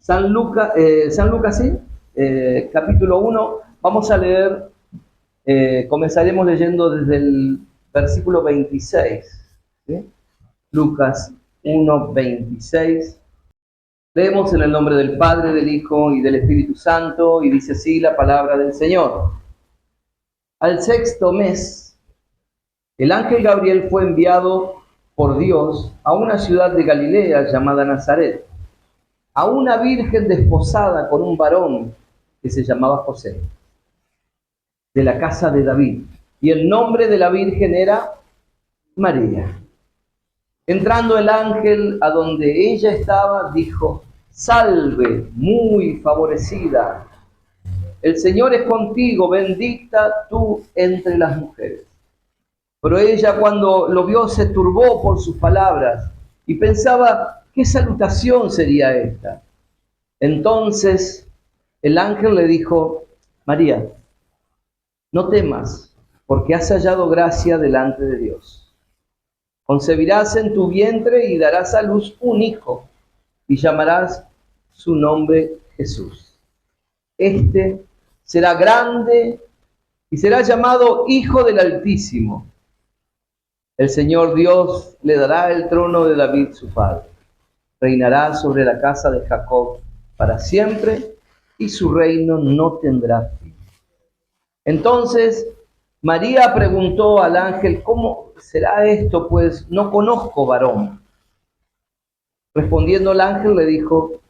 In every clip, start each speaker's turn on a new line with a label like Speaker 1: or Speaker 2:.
Speaker 1: San Lucas, sí, capítulo 1. Vamos a leer, comenzaremos leyendo desde el versículo 26. ¿Sí? Lucas 1, 26. Leemos en el nombre del Padre, del Hijo y del Espíritu Santo, y dice así la palabra del Señor. Al sexto mes, el ángel Gabriel fue enviado por Dios a una ciudad de Galilea llamada Nazaret, a una virgen desposada con un varón que se llamaba José, de la casa de David, y el nombre de la virgen era María. Entrando el ángel a donde ella estaba, dijo: Salve, muy favorecida, el Señor es contigo, bendita tú entre las mujeres. Pero ella, cuando lo vio, se turbó por sus palabras y pensaba: ¿qué salutación sería esta? Entonces el ángel le dijo: María, no temas, porque has hallado gracia delante de Dios. Concebirás en tu vientre y darás a luz un hijo, y llamarás su nombre Jesús. Este será grande y será llamado Hijo del Altísimo. El Señor Dios le dará el trono de David su padre. Reinará sobre la casa de Jacob para siempre, y su reino no tendrá fin. Entonces María preguntó al ángel: ¿cómo será esto? Pues no conozco varón. Respondiendo el ángel le dijo: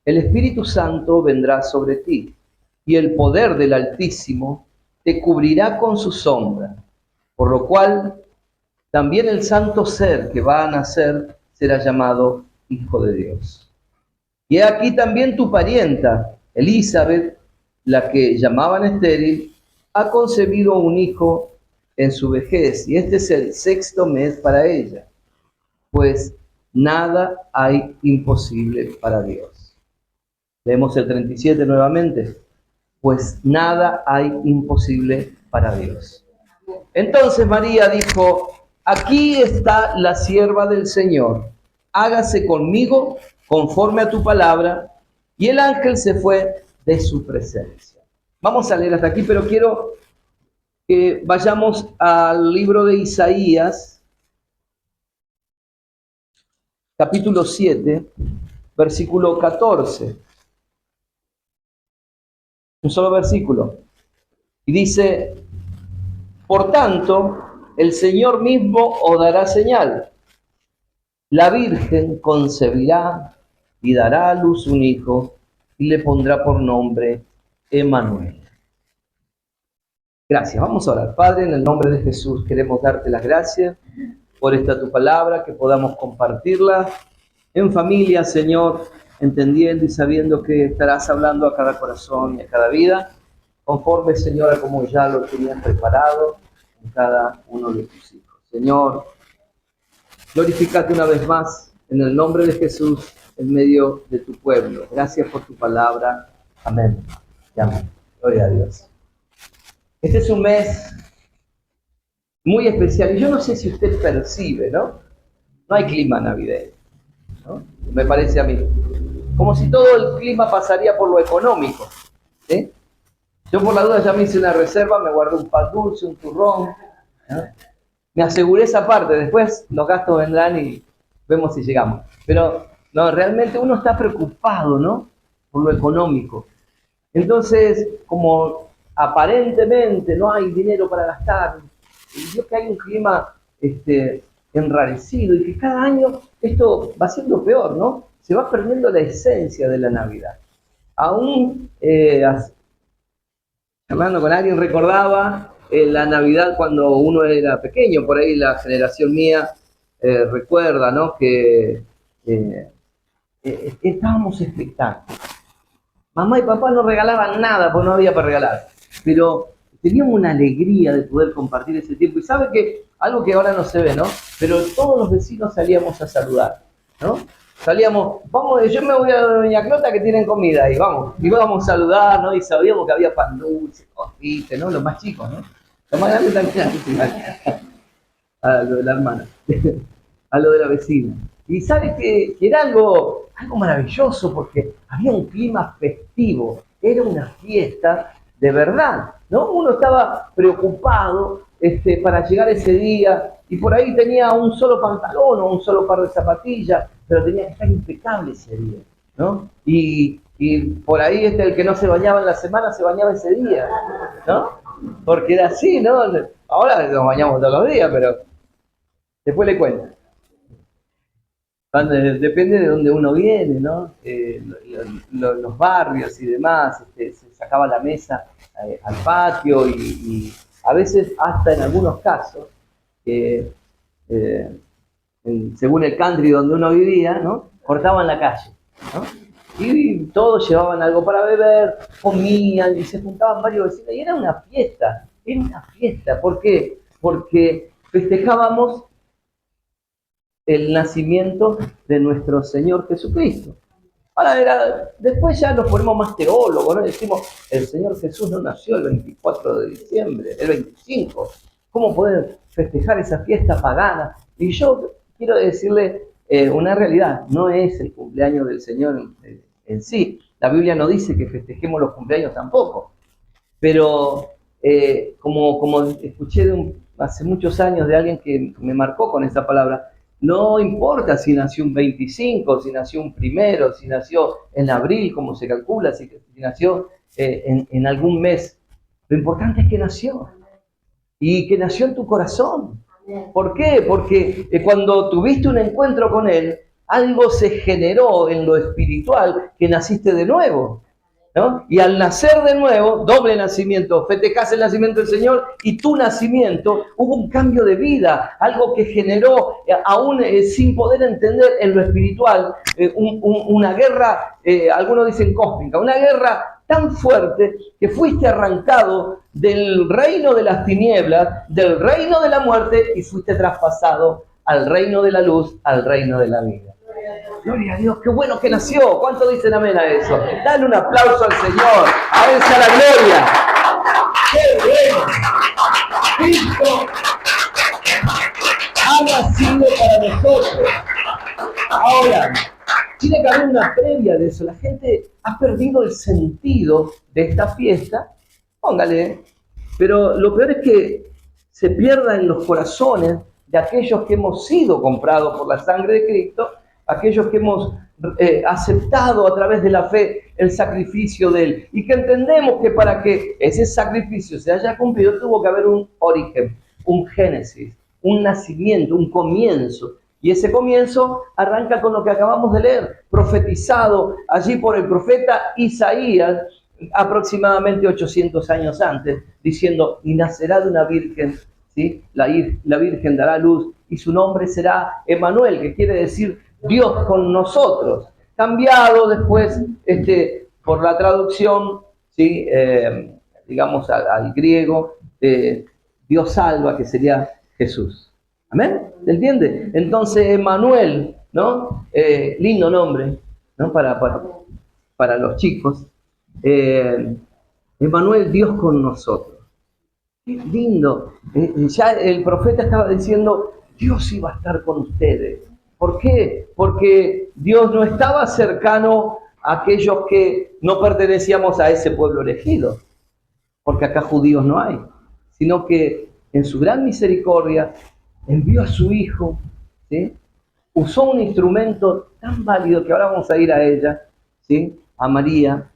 Speaker 1: el Espíritu Santo vendrá sobre ti, y el poder del Altísimo te cubrirá con su sombra, por lo cual también el santo ser que va a nacer será llamado Hijo de Dios. Y he aquí también tu parienta, Elizabeth, la que llamaban estéril, ha concebido un hijo en su vejez, y este es el sexto mes para ella, pues nada hay imposible para Dios. Leemos el 37 nuevamente. Pues nada hay imposible para Dios. Entonces María dijo: aquí está la sierva del Señor, hágase conmigo conforme a tu palabra. Y el ángel se fue de su presencia. Vamos a leer hasta aquí, pero quiero que vayamos al libro de Isaías, capítulo 7, versículo 14. Un solo versículo. Y dice: por tanto, el Señor mismo os dará señal. La Virgen concebirá y dará a luz un hijo, y le pondrá por nombre Emmanuel. Gracias. Vamos a orar. Padre, en el nombre de Jesús queremos darte las gracias por esta tu palabra, que podamos compartirla en familia, Señor, entendiendo y sabiendo que estarás hablando a cada corazón y a cada vida, conforme, Señor, a como ya lo tenías preparado en cada uno de tus hijos. Señor, glorifícate una vez más en el nombre de Jesús en medio de tu pueblo. Gracias por tu palabra. Amén. Y amén. Gloria a Dios. Este es un mes muy especial, y yo no sé si usted percibe, ¿no? No hay clima navideño, ¿no? Me parece a mí. Como si todo el clima pasaría por lo económico, ¿sí? Yo por la duda ya me hice una reserva, me guardé un pan dulce, un turrón, ¿no? Me aseguré esa parte, después los gastos vendrán y vemos si llegamos. Pero no, realmente uno está preocupado, ¿no? Por lo económico. Entonces, como aparentemente no hay dinero para gastar, y veo que hay un clima enrarecido, y que cada año esto va siendo peor, ¿no? Se va perdiendo la esencia de la Navidad. Aún hablando con alguien recordaba la Navidad cuando uno era pequeño, por ahí la generación mía recuerda, ¿no? Que estábamos expectantes. Mamá y papá no regalaban nada, porque no había para regalar, pero teníamos una alegría de poder compartir ese tiempo. Y sabe que algo que ahora no se ve, ¿no? Pero todos los vecinos salíamos a saludar, ¿no? Salíamos, vamos, yo me voy a Doña Clota que tienen comida, y íbamos a saludar, ¿no? Y sabíamos que había pan dulce, confites, ¿no? Los más chicos, ¿no? Los más grandes también, a lo de la hermana, a lo de la vecina. Y sabe que era algo maravilloso porque había un clima festivo, era una fiesta de verdad, ¿no? Uno estaba preocupado para llegar ese día y por ahí tenía un solo pantalón o un solo par de zapatillas, pero tenía que estar impecable ese día, ¿no? Y por ahí el que no se bañaba en la semana se bañaba ese día, ¿no? Porque era así, ¿no? Ahora nos bañamos todos los días, pero después le cuento. Depende de dónde uno viene, ¿no? Los barrios y demás, se sacaba la mesa al patio y a veces hasta en algunos casos, eh, según el country donde uno vivía, ¿no? Cortaban la calle, ¿no? Y todos llevaban algo para beber, comían y se juntaban varios vecinos y era una fiesta, ¿por qué? Porque festejábamos el nacimiento de nuestro Señor Jesucristo. Ahora, después ya nos ponemos más teólogos, ¿no? Decimos, el Señor Jesús no nació el 24 de diciembre, el 25. ¿Cómo poder festejar esa fiesta pagana? Y yo quiero decirle una realidad, no es el cumpleaños del Señor en sí. La Biblia no dice que festejemos los cumpleaños tampoco. Pero como escuché hace muchos años de alguien que me marcó con esa palabra, no importa si nació un 25, si nació un primero, si nació en abril, como se calcula, si nació en algún mes. Lo importante es que nació y que nació en tu corazón. ¿Por qué? Porque cuando tuviste un encuentro con Él, algo se generó en lo espiritual, que naciste de nuevo, ¿no? Y al nacer de nuevo, doble nacimiento, festejás el nacimiento del Señor y tu nacimiento, hubo un cambio de vida, algo que generó, aún sin poder entender en lo espiritual, una guerra, algunos dicen cósmica, una guerra tan fuerte que fuiste arrancado del reino de las tinieblas, del reino de la muerte y fuiste traspasado al reino de la luz, al reino de la vida. Gloria a Dios, qué bueno que nació. ¿Cuánto dicen amén a eso? Dale un aplauso al Señor. A Él sea la gloria. ¡Qué bueno! Cristo ha nacido para nosotros. Ahora, tiene que haber una previa de eso. La gente ha perdido el sentido de esta fiesta. Póngale. Pero lo peor es que se pierda en los corazones de aquellos que hemos sido comprados por la sangre de Cristo, aquellos que hemos aceptado a través de la fe el sacrificio de Él y que entendemos que para que ese sacrificio se haya cumplido tuvo que haber un origen, un génesis, un nacimiento, un comienzo. Y ese comienzo arranca con lo que acabamos de leer, profetizado allí por el profeta Isaías, aproximadamente 800 años antes, diciendo, y nacerá de una virgen, ¿sí? La virgen dará luz y su nombre será Emmanuel, que quiere decir Dios con nosotros. Cambiado después por la traducción, ¿sí? Digamos al griego, Dios salva, que sería Jesús. ¿Amén? ¿Se entiende? Entonces Emmanuel, ¿no? Lindo nombre, ¿no? Para los chicos. Emmanuel, Dios con nosotros. Qué lindo. Ya el profeta estaba diciendo, Dios iba a estar con ustedes. ¿Por qué? Porque Dios no estaba cercano a aquellos que no pertenecíamos a ese pueblo elegido, porque acá judíos no hay, sino que en su gran misericordia envió a su Hijo, ¿sí? Usó un instrumento tan válido que ahora vamos a ir a ella, ¿sí? A María,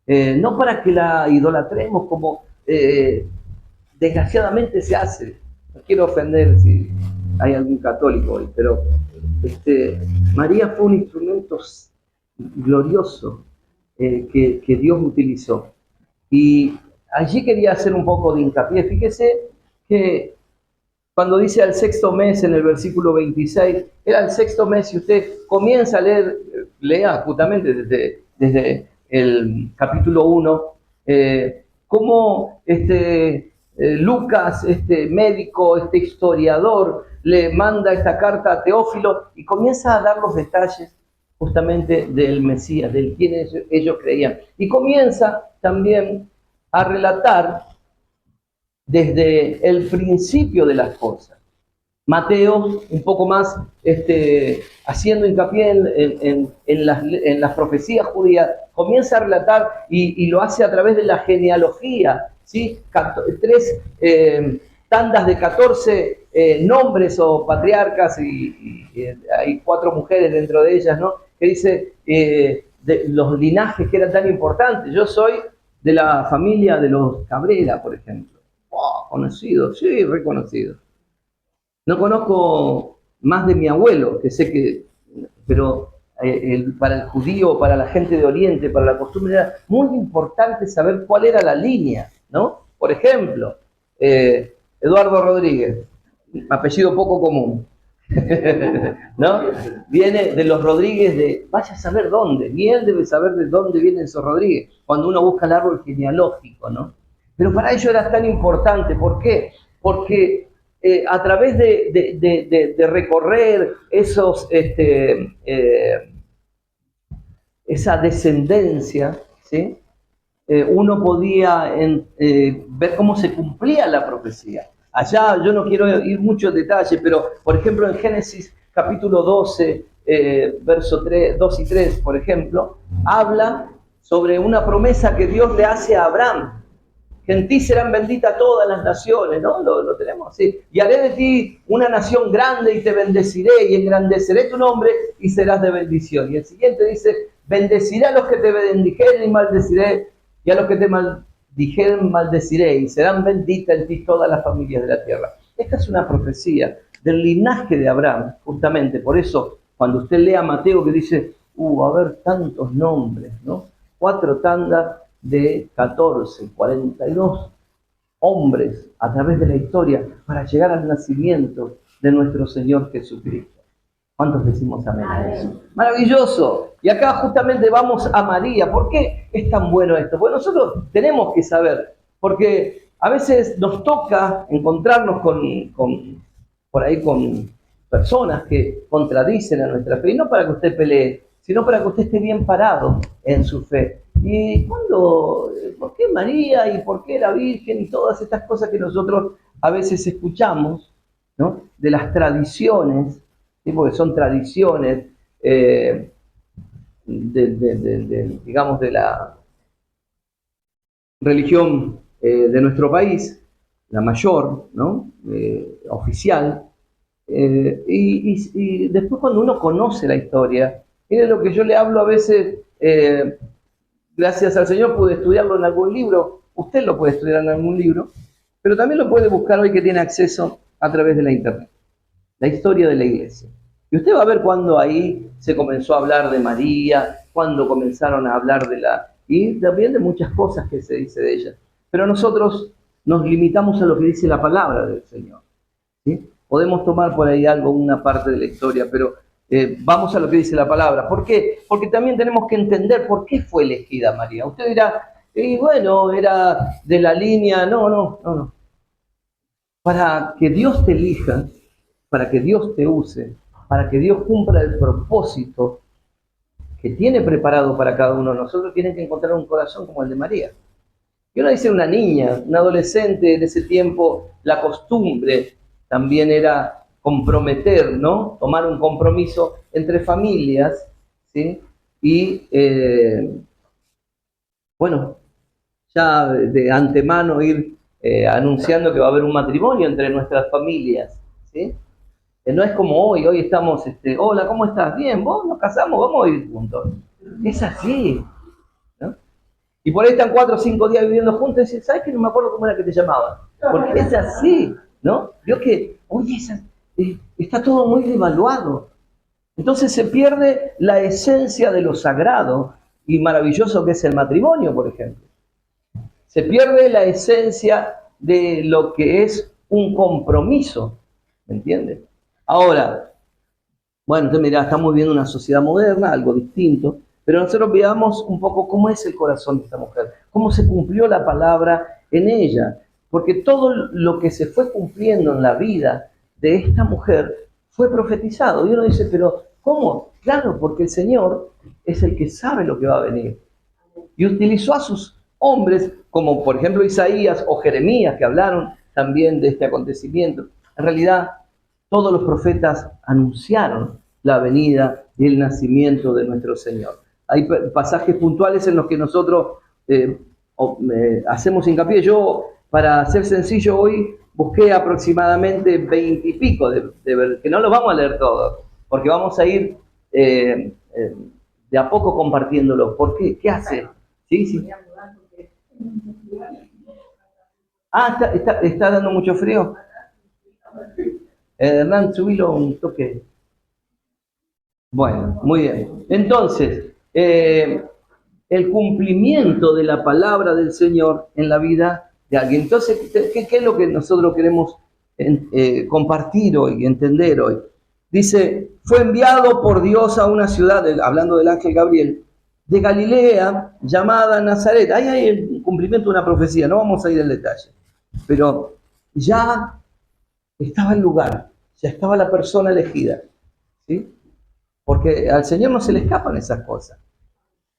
Speaker 1: no para que la idolatremos como desgraciadamente se hace. No quiero ofender si hay algún católico hoy, pero María fue un instrumento glorioso que Dios utilizó. Y allí quería hacer un poco de hincapié. Fíjese que cuando dice al sexto mes en el versículo 26, era el sexto mes y usted comienza a leer, lea justamente desde el capítulo 1, cómo Lucas, este médico, este historiador, le manda esta carta a Teófilo y comienza a dar los detalles justamente del Mesías, del quien ellos creían. Y comienza también a relatar desde el principio de las cosas. Mateo, un poco más haciendo hincapié en las profecías judías, comienza a relatar y lo hace a través de la genealogía, ¿sí? Tres tandas de 14 nombres o patriarcas y hay 4 mujeres dentro de ellas, ¿no? Que dice de los linajes que eran tan importantes. Yo soy de la familia de los Cabrera, por ejemplo. Oh, conocido, sí, reconocido. No conozco más de mi abuelo, que sé que, pero para el judío, para la gente de Oriente, para la costumbre, era muy importante saber cuál era la línea, ¿no? Por ejemplo, Eduardo Rodríguez, apellido poco común, ¿no? Viene de los Rodríguez de, vaya a saber dónde, ni él debe saber de dónde vienen esos Rodríguez, cuando uno busca el árbol genealógico, ¿no? Pero para ello era tan importante, ¿por qué? Porque a través de recorrer esa descendencia, ¿sí? Uno podía ver cómo se cumplía la profecía. Allá yo no quiero ir mucho en detalle, pero por ejemplo en Génesis capítulo 12, verso 3, 2 y 3, por ejemplo, habla sobre una promesa que Dios le hace a Abraham. Que en ti serán benditas todas las naciones, ¿no? Lo tenemos así. Y haré de ti una nación grande y te bendeciré y engrandeceré tu nombre y serás de bendición. Y el siguiente dice, bendeciré a los que te bendijeren y maldeciré, y a los que te maldijeren maldeciré, y serán benditas en ti todas las familias de la tierra. Esta es una profecía del linaje de Abraham, justamente. Por eso, cuando usted lea Mateo que dice, a ver, tantos nombres, ¿no? 4 tandas de 14, 42 hombres a través de la historia para llegar al nacimiento de nuestro Señor Jesucristo. ¿Cuántos decimos amén a eso? Maravilloso. Y acá justamente vamos a María. ¿Por qué es tan bueno esto? Bueno, nosotros tenemos que saber, porque a veces nos toca encontrarnos por ahí con personas que contradicen a nuestra fe, y no para que usted pelee, sino para que usted esté bien parado en su fe. ¿Y por qué María y por qué la Virgen y todas estas cosas que nosotros a veces escuchamos, ¿no? De las tradiciones, ¿sí? Porque son tradiciones digamos, de la religión de nuestro país, la mayor, ¿no? Oficial. Y después cuando uno conoce la historia, mire lo que yo le hablo a veces, gracias al Señor pude estudiarlo en algún libro, usted lo puede estudiar en algún libro, pero también lo puede buscar hoy que tiene acceso a través de la internet, la historia de la iglesia. Y usted va a ver cuando ahí se comenzó a hablar de María, cuando comenzaron a hablar y también de muchas cosas que se dice de ella. Pero nosotros nos limitamos a lo que dice la palabra del Señor, ¿sí? Podemos tomar por ahí algo, una parte de la historia, pero vamos a lo que dice la palabra. ¿Por qué? Porque también tenemos que entender por qué fue elegida María. Usted dirá, bueno, era de la línea, no. Para que Dios te elija, para que Dios te use, para que Dios cumpla el propósito que tiene preparado para cada uno de nosotros, tiene que encontrar un corazón como el de María. Y uno dice una niña, una adolescente, en ese tiempo la costumbre también era comprometer, ¿no? Tomar un compromiso entre familias, ¿sí? Y, bueno, ya de antemano ir anunciando que va a haber un matrimonio entre nuestras familias, ¿sí? No es como hoy estamos, hola, ¿cómo estás? Bien, vos nos casamos, vamos a ir juntos. Es así, ¿no? Y por ahí están 4 o 5 días viviendo juntos y dicen, ¿sabes que no me acuerdo cómo era que te llamaban? Porque es así, ¿no? Vio que, oye, está todo muy devaluado. Entonces se pierde la esencia de lo sagrado y maravilloso que es el matrimonio, por ejemplo. Se pierde la esencia de lo que es un compromiso, ¿me entiendes? Ahora, bueno, usted mirá, estamos viviendo una sociedad moderna, algo distinto, pero nosotros veamos un poco cómo es el corazón de esta mujer, cómo se cumplió la palabra en ella, porque todo lo que se fue cumpliendo en la vida de esta mujer fue profetizado. Y uno dice, pero ¿cómo? Claro, porque el Señor es el que sabe lo que va a venir. Y utilizó a sus hombres, como por ejemplo Isaías o Jeremías, que hablaron también de este acontecimiento. En realidad, todos los profetas anunciaron la venida y el nacimiento de nuestro Señor. Hay pasajes puntuales en los que nosotros hacemos hincapié. Yo, para ser sencillo, hoy busqué aproximadamente 20 y pico que no los vamos a leer todos, porque vamos a ir de a poco compartiéndolos. ¿Por qué? ¿Qué hace? ¿Sí? Sí. Ah, está dando mucho frío. Hernán, subilo un toque. Bueno, muy bien. Entonces, el cumplimiento de la palabra del Señor en la vida de alguien. Entonces, ¿qué es lo que nosotros queremos compartir hoy, entender hoy? Dice, fue enviado por Dios a una ciudad, hablando del ángel Gabriel, de Galilea, llamada Nazaret. Ahí hay el cumplimiento de una profecía, no vamos a ir en detalle. Pero ya estaba el lugar, ya estaba la persona elegida, ¿sí? Porque al Señor no se le escapan esas cosas.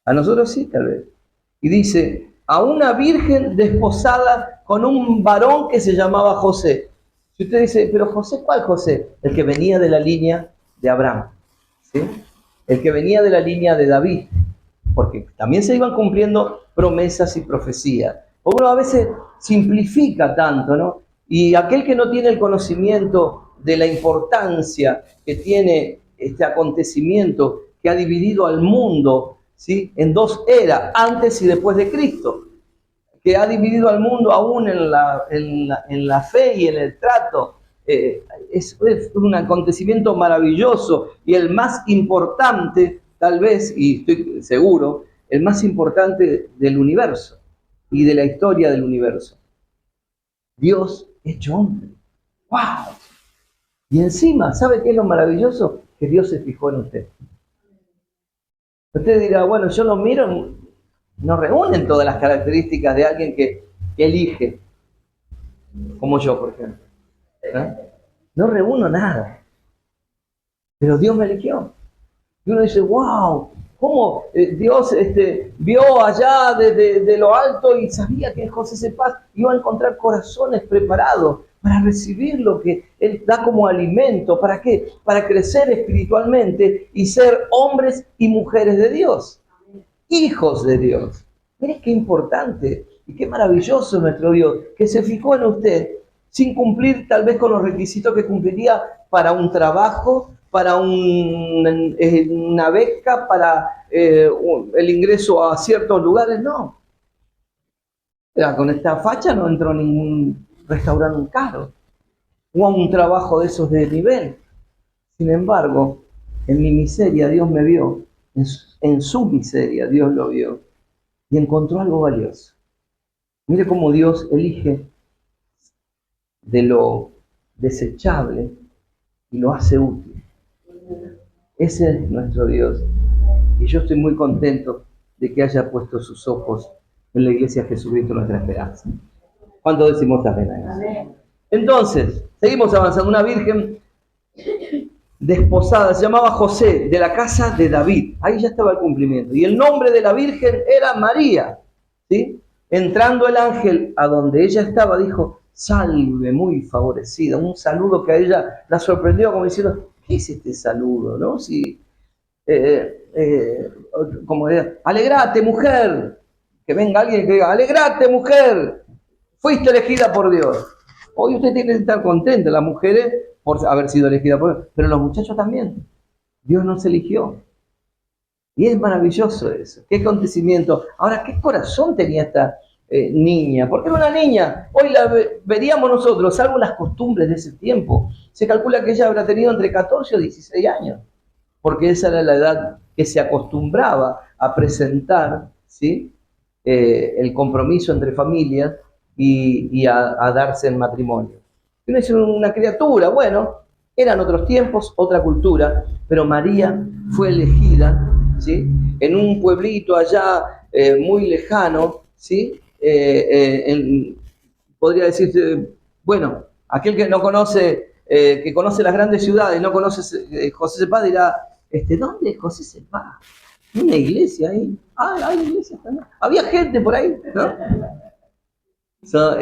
Speaker 1: A nosotros sí, tal vez. Y dice, a una virgen desposada con un varón que se llamaba José. Si usted dice, pero José, ¿cuál José? El que venía de la línea de Abraham, ¿sí? El que venía de la línea de David, porque también se iban cumpliendo promesas y profecías. Uno a veces simplifica tanto, ¿no? Y aquel que no tiene el conocimiento de la importancia que tiene este acontecimiento que ha dividido al mundo, ¿sí?, en dos eras, antes y después de Cristo, que ha dividido al mundo aún en la fe y en el trato. Es un acontecimiento maravilloso y el más importante, tal vez, y estoy seguro, el más importante del universo y de la historia del universo. Dios hecho hombre. ¡Wow! Y encima, ¿sabe qué es lo maravilloso? Que Dios se fijó en usted. Usted dirá, bueno, yo lo miro, no reúnen todas las características de alguien que elige, como yo, por ejemplo. No reúno nada. Pero Dios me eligió. Y uno dice, wow, ¿cómo Dios vio allá de lo alto y sabía que José Cepaz iba a encontrar corazones preparados para recibir lo que Él da como alimento? ¿Para qué? Para crecer espiritualmente y ser hombres y mujeres de Dios, hijos de Dios. Mire qué importante y qué maravilloso nuestro Dios, que se fijó en usted sin cumplir tal vez con los requisitos que cumpliría para un trabajo, para una beca, para el ingreso a ciertos lugares. No. Con esta facha no entró a ningún restaurante caro o a un trabajo de esos de nivel. Sin embargo, en mi miseria Dios me vio, en su miseria Dios lo vio y encontró algo valioso. Mire cómo Dios elige de lo desechable y lo hace útil. Ese es nuestro Dios. Y yo estoy muy contento de que haya puesto sus ojos en la iglesia Jesucristo, nuestra esperanza. ¿Cuánto decimos amén a eso? Entonces, seguimos avanzando. Una virgen desposada, se llamaba José, de la casa de David. Ahí ya estaba el cumplimiento. Y el nombre de la virgen era María, ¿sí? Entrando el ángel a donde ella estaba, dijo, salve muy favorecida. Un saludo que a ella la sorprendió, como diciendo, ¿qué es este saludo? ¿No? Si, como decía, alegrate, mujer. Que venga alguien que diga, alegrate, mujer. Fuiste elegida por Dios. Hoy usted tiene que estar contenta, las mujeres, por haber sido elegidas por Dios, pero los muchachos también. Dios nos eligió. Y es maravilloso eso. Qué acontecimiento. Ahora, ¿qué corazón tenía esta niña? Porque era una niña. Hoy la veríamos nosotros, salvo las costumbres de ese tiempo. Se calcula que ella habrá tenido entre 14 o 16 años. Porque esa era la edad que se acostumbraba a presentar, ¿sí?, el compromiso entre familias y a darse en matrimonio. Y uno dice, una criatura, bueno, eran otros tiempos, otra cultura, pero María fue elegida, ¿sí?, en un pueblito allá muy lejano, ¿sí?, podría decirse, bueno, aquel que no conoce, que conoce las grandes ciudades, no conoce José Cepaz, dirá, ¿dónde es José Cepaz? Una iglesia ahí. Ah, hay iglesia también. Había gente por ahí, ¿no?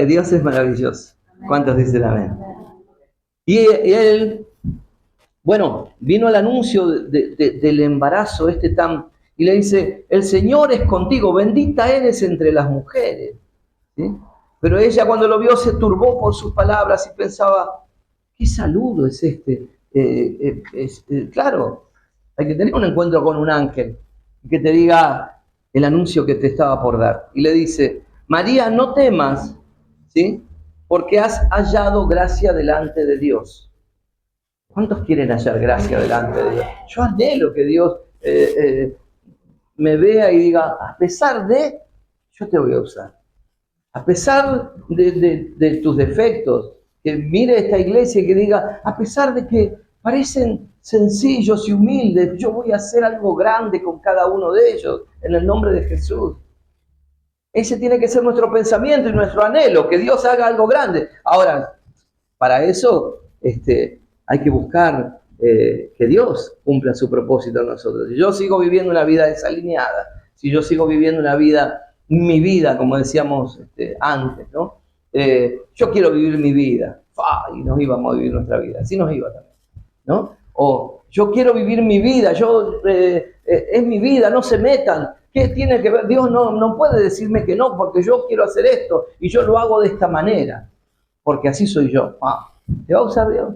Speaker 1: Dios es maravilloso. ¿Cuántos dicen amén? Y él Bueno, vino el anuncio del embarazo y le dice, el Señor es contigo, bendita eres entre las mujeres. ¿Sí? Pero ella cuando lo vio se turbó por sus palabras y pensaba, ¿qué saludo es este? Claro, hay que tener un encuentro con un ángel que te diga el anuncio que te estaba por dar. Y le dice, María, no temas, ¿sí? Porque has hallado gracia delante de Dios. ¿Cuántos quieren hallar gracia delante de Dios? Yo anhelo que Dios me vea y diga, a pesar de, yo te voy a usar. A pesar de tus defectos, que mire esta iglesia y que diga, a pesar de que parecen sencillos y humildes, yo voy a hacer algo grande con cada uno de ellos, en el nombre de Jesús. Ese tiene que ser nuestro pensamiento y nuestro anhelo, que Dios haga algo grande. Ahora, para eso hay que buscar que Dios cumpla su propósito en nosotros. Si yo sigo viviendo una vida desalineada, si yo sigo viviendo una vida, mi vida, como decíamos antes, ¿no? Yo quiero vivir mi vida, y nos íbamos a vivir nuestra vida, así nos iba también, ¿no? O yo quiero vivir mi vida, es mi vida, no se metan. ¿Qué tiene que ver? Dios no puede decirme que no, porque yo quiero hacer esto y yo lo hago de esta manera, porque así soy yo. ¿Te va a usar Dios?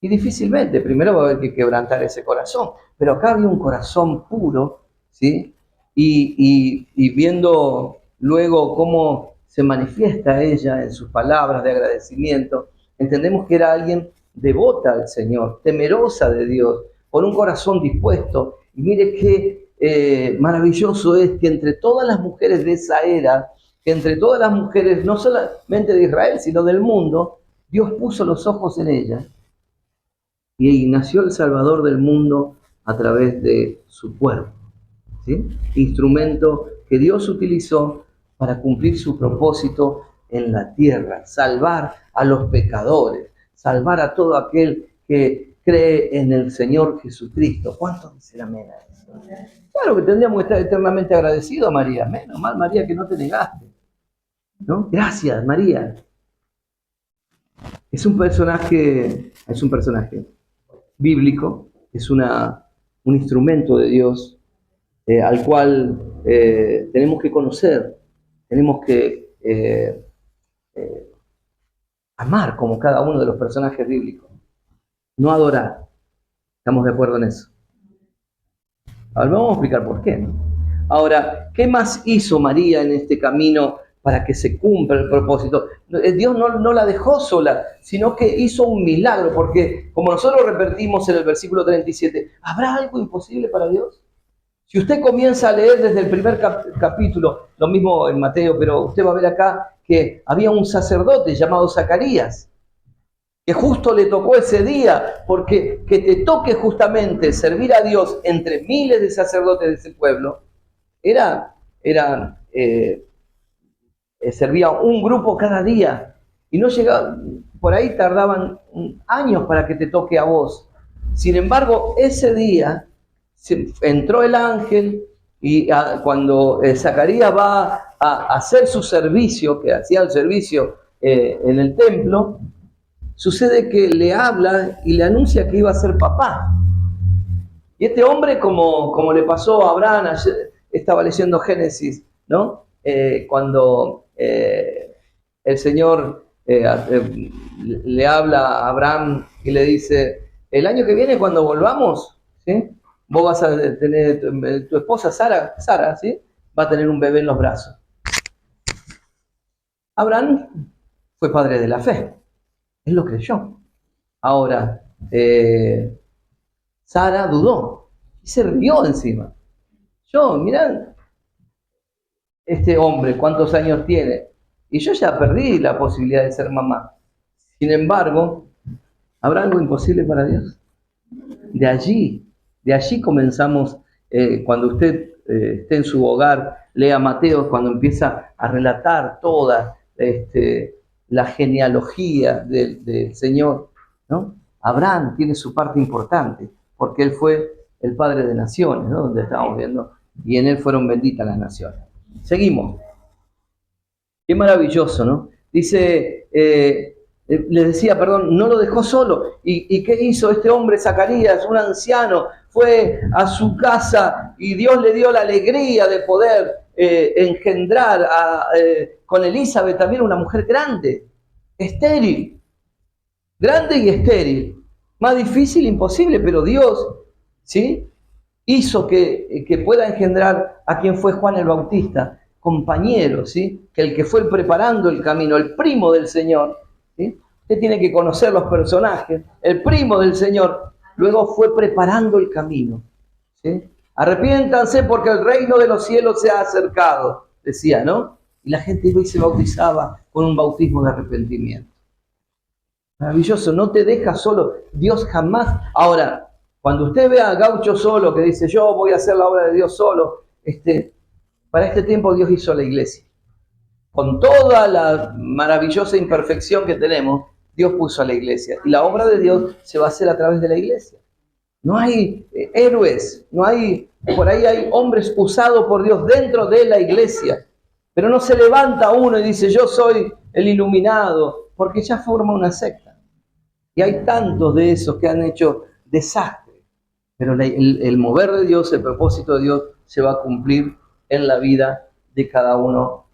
Speaker 1: Y difícilmente, primero va a haber que quebrantar ese corazón, pero acá había un corazón puro, ¿sí? Y viendo luego cómo se manifiesta ella en sus palabras de agradecimiento, entendemos que era alguien devota al Señor, temerosa de Dios, con un corazón dispuesto. Y mire qué maravilloso es que entre todas las mujeres de esa era, que entre todas las mujeres, no solamente de Israel, sino del mundo, Dios puso los ojos en ella y nació el Salvador del mundo a través de su cuerpo, ¿sí? Instrumento que Dios utilizó para cumplir su propósito en la tierra, salvar a los pecadores, salvar a todo aquel que cree en el Señor Jesucristo. ¿Cuántos dicen amén a eso? Claro que tendríamos que estar eternamente agradecidos a María. Menos mal, María, que no te negaste, ¿no? Gracias, María. Es un personaje bíblico, es un instrumento de Dios al cual tenemos que conocer, tenemos que amar como cada uno de los personajes bíblicos, no adorar. ¿Estamos de acuerdo en eso? Ahora vamos a explicar por qué, ¿no? Ahora, ¿qué más hizo María en este camino para que se cumpla el propósito? Dios no la dejó sola, sino que hizo un milagro, porque como nosotros repetimos en el versículo 37, ¿habrá algo imposible para Dios? Si usted comienza a leer desde el primer capítulo, lo mismo en Mateo, pero usted va a ver acá que había un sacerdote llamado Zacarías, que justo le tocó ese día, porque que te toque justamente servir a Dios entre miles de sacerdotes de ese pueblo, servía un grupo cada día, y no llegaba, por ahí tardaban años para que te toque a vos. Sin embargo, ese día entró el ángel y cuando Zacarías va a hacer su servicio, que hacía el servicio en el templo, sucede que le habla y le anuncia que iba a ser papá. Y este hombre, como le pasó a Abraham, ayer estaba leyendo Génesis, ¿no? Cuando el Señor le habla a Abraham y le dice, el año que viene cuando volvamos, ¿sí? Vos vas a tener, tu esposa Sara, ¿sí? Va a tener un bebé en los brazos. Abraham fue padre de la fe, él lo creyó. Ahora, Sara dudó y se rió encima. Mirá, este hombre, ¿cuántos años tiene? Y yo ya perdí la posibilidad de ser mamá. Sin embargo, ¿habrá algo imposible para Dios? De allí comenzamos, cuando usted esté en su hogar, lea Mateo, cuando empieza a relatar toda la genealogía del Señor, ¿no? Abraham tiene su parte importante, porque él fue el padre de naciones, ¿no? Donde estábamos viendo, y en él fueron benditas las naciones. Seguimos. Qué maravilloso, ¿no? Dice les decía, perdón, no lo dejó solo. ¿Y qué hizo este hombre, Zacarías, un anciano? Fue a su casa y Dios le dio la alegría de poder engendrar con Elizabeth también una mujer grande, estéril, grande y estéril. Más difícil, imposible, pero Dios, ¿sí?, hizo que pueda engendrar a quien fue Juan el Bautista, compañero, ¿sí?, que el que fue preparando el camino, el primo del Señor, ¿sí? Usted tiene que conocer los personajes. El primo del Señor luego fue preparando el camino, ¿sí? Arrepiéntanse porque el reino de los cielos se ha acercado, decía, ¿no? Y la gente iba y se bautizaba con un bautismo de arrepentimiento. Maravilloso, no te deja solo. Dios jamás. Ahora, cuando usted ve a Gaucho solo, que dice, yo voy a hacer la obra de Dios solo, para este tiempo Dios hizo la iglesia. Con toda la maravillosa imperfección que tenemos, Dios puso a la iglesia. Y la obra de Dios se va a hacer a través de la iglesia. No hay héroes, no hay, por ahí hay hombres usados por Dios dentro de la iglesia. Pero no se levanta uno y dice, yo soy el iluminado, porque ya forma una secta. Y hay tantos de esos que han hecho desastre. Pero el mover de Dios, el propósito de Dios, se va a cumplir en la vida de cada uno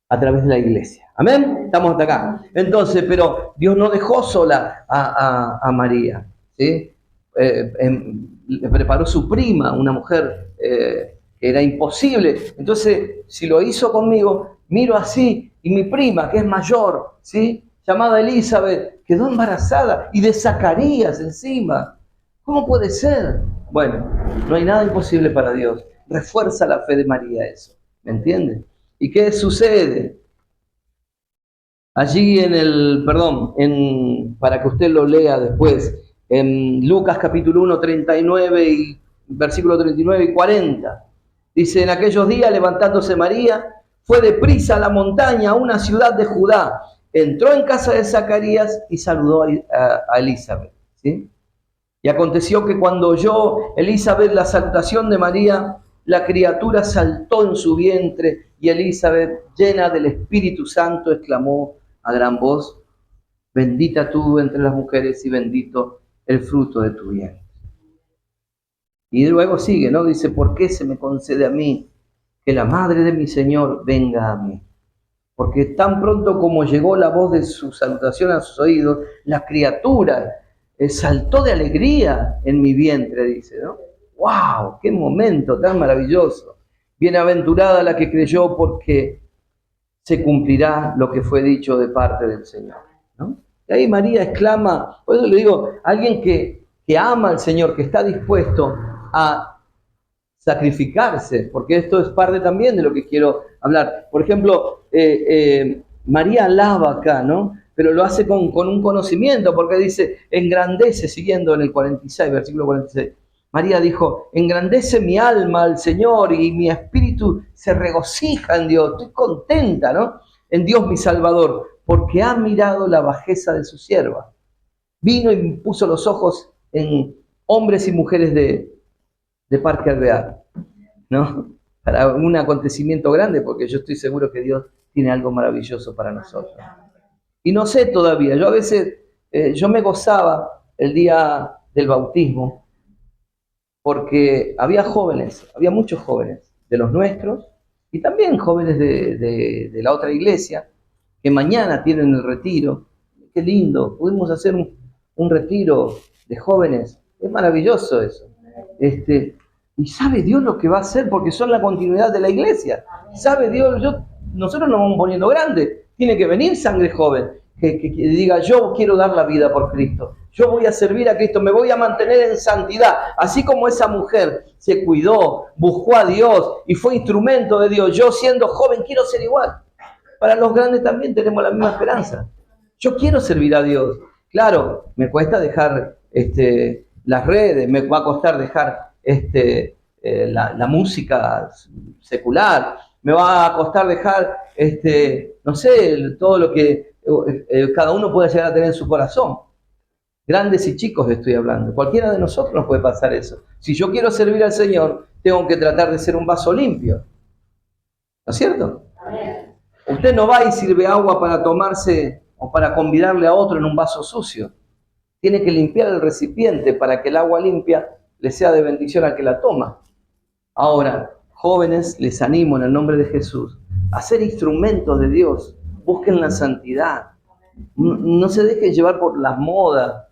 Speaker 1: a través de la iglesia. ¿Amén? Estamos hasta acá. Entonces, pero Dios no dejó sola a María, ¿sí? Le preparó su prima, una mujer que era imposible. Entonces, si lo hizo conmigo, miro así, y mi prima, que es mayor, ¿sí?, llamada Elizabeth, quedó embarazada, y de Zacarías encima. ¿Cómo puede ser? Bueno, no hay nada imposible para Dios. Refuerza la fe de María eso. ¿Me entienden? ¿Y qué sucede? Allí para que usted lo lea después, en Lucas capítulo 1, 39 y versículo 39 y 40, dice, en aquellos días levantándose María, fue deprisa a la montaña, a una ciudad de Judá, entró en casa de Zacarías y saludó a Elizabeth, ¿sí? Y aconteció que cuando oyó Elizabeth la salutación de María, la criatura saltó en su vientre y Elizabeth, llena del Espíritu Santo, exclamó a gran voz, bendita tú entre las mujeres y bendito el fruto de tu vientre. Y luego sigue, ¿no? Dice, ¿por qué se me concede a mí que la madre de mi Señor venga a mí? Porque tan pronto como llegó la voz de su salutación a sus oídos, la criatura saltó de alegría en mi vientre, dice, ¿no? ¡Wow! ¡Qué momento tan maravilloso! Bienaventurada la que creyó porque se cumplirá lo que fue dicho de parte del Señor, ¿no? Y ahí María exclama, por eso le digo, alguien que ama al Señor, que está dispuesto a sacrificarse, porque esto es parte también de lo que quiero hablar. Por ejemplo, María alaba acá, ¿no? Pero lo hace con un conocimiento, porque dice, engrandece, siguiendo en el 46, versículo 46. María dijo, engrandece mi alma al Señor y mi espíritu se regocija en Dios. Estoy contenta, ¿no? En Dios mi Salvador, porque ha mirado la bajeza de su sierva. Vino y puso los ojos en hombres y mujeres de Parque Alvear, ¿no? Para un acontecimiento grande, porque yo estoy seguro que Dios tiene algo maravilloso para nosotros. Y no sé todavía, yo a veces, yo me gozaba el día del bautismo, porque había jóvenes, había muchos jóvenes de los nuestros, y también jóvenes de la otra iglesia, que mañana tienen el retiro. Qué lindo, pudimos hacer un retiro de jóvenes, es maravilloso eso. Y sabe Dios lo que va a hacer, porque son la continuidad de la iglesia. Sabe Dios, nosotros nos vamos poniendo grandes. Tiene que venir sangre joven, que diga, yo quiero dar la vida por Cristo. Yo voy a servir a Cristo, me voy a mantener en santidad. Así como esa mujer se cuidó, buscó a Dios y fue instrumento de Dios. Yo siendo joven quiero ser igual. Para los grandes también tenemos la misma esperanza. Yo quiero servir a Dios. Claro, me cuesta dejar las redes, me va a costar dejar la música secular, me va a costar dejar, no sé, todo lo que cada uno puede llegar a tener en su corazón. Grandes y chicos estoy hablando. Cualquiera de nosotros nos puede pasar eso. Si yo quiero servir al Señor, tengo que tratar de ser un vaso limpio. ¿No es cierto? Usted no va y sirve agua para tomarse o para convidarle a otro en un vaso sucio. Tiene que limpiar el recipiente para que el agua limpia le sea de bendición al que la toma. Ahora, jóvenes, les animo en el nombre de Jesús a ser instrumentos de Dios. Busquen la santidad. No se dejen llevar por las modas,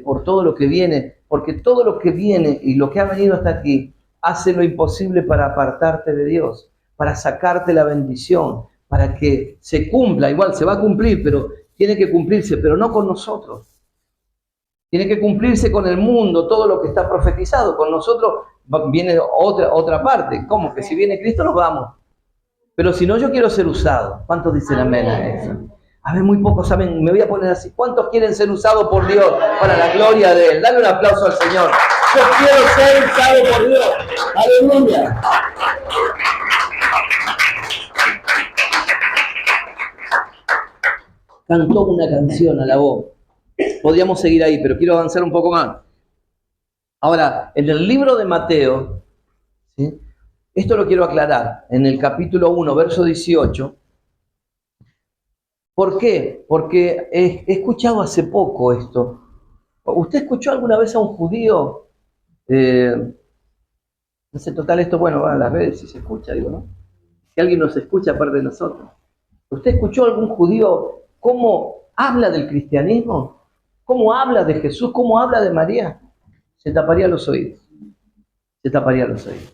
Speaker 1: por todo lo que viene, porque todo lo que viene y lo que ha venido hasta aquí hace lo imposible para apartarte de Dios, para sacarte la bendición, para que se cumpla. Igual se va a cumplir, pero tiene que cumplirse, pero no con nosotros. Tiene que cumplirse con el mundo, todo lo que está profetizado. Con nosotros viene otra parte. ¿Cómo? Que si viene Cristo nos vamos. Pero si no, yo quiero ser usado. ¿Cuántos dicen amén a eso? A ver, muy pocos saben. Me voy a poner así. ¿Cuántos quieren ser usados por Dios para la gloria de Él? Dale un aplauso al Señor. Yo quiero ser usado por Dios. Aleluya. Cantó una canción a la voz. Podríamos seguir ahí, pero quiero avanzar un poco más. Ahora, en el libro de Mateo, ¿sí? Esto lo quiero aclarar, en el capítulo 1, verso 18. ¿Por qué? Porque he escuchado hace poco esto. ¿Usted escuchó alguna vez a un judío? No sé, total, esto, bueno, va a las redes si se escucha, digo, ¿no? Si alguien nos escucha aparte de nosotros. ¿Usted escuchó a algún judío cómo habla del cristianismo? ¿Cómo habla de Jesús? ¿Cómo habla de María? Se taparía los oídos. Se taparía los oídos.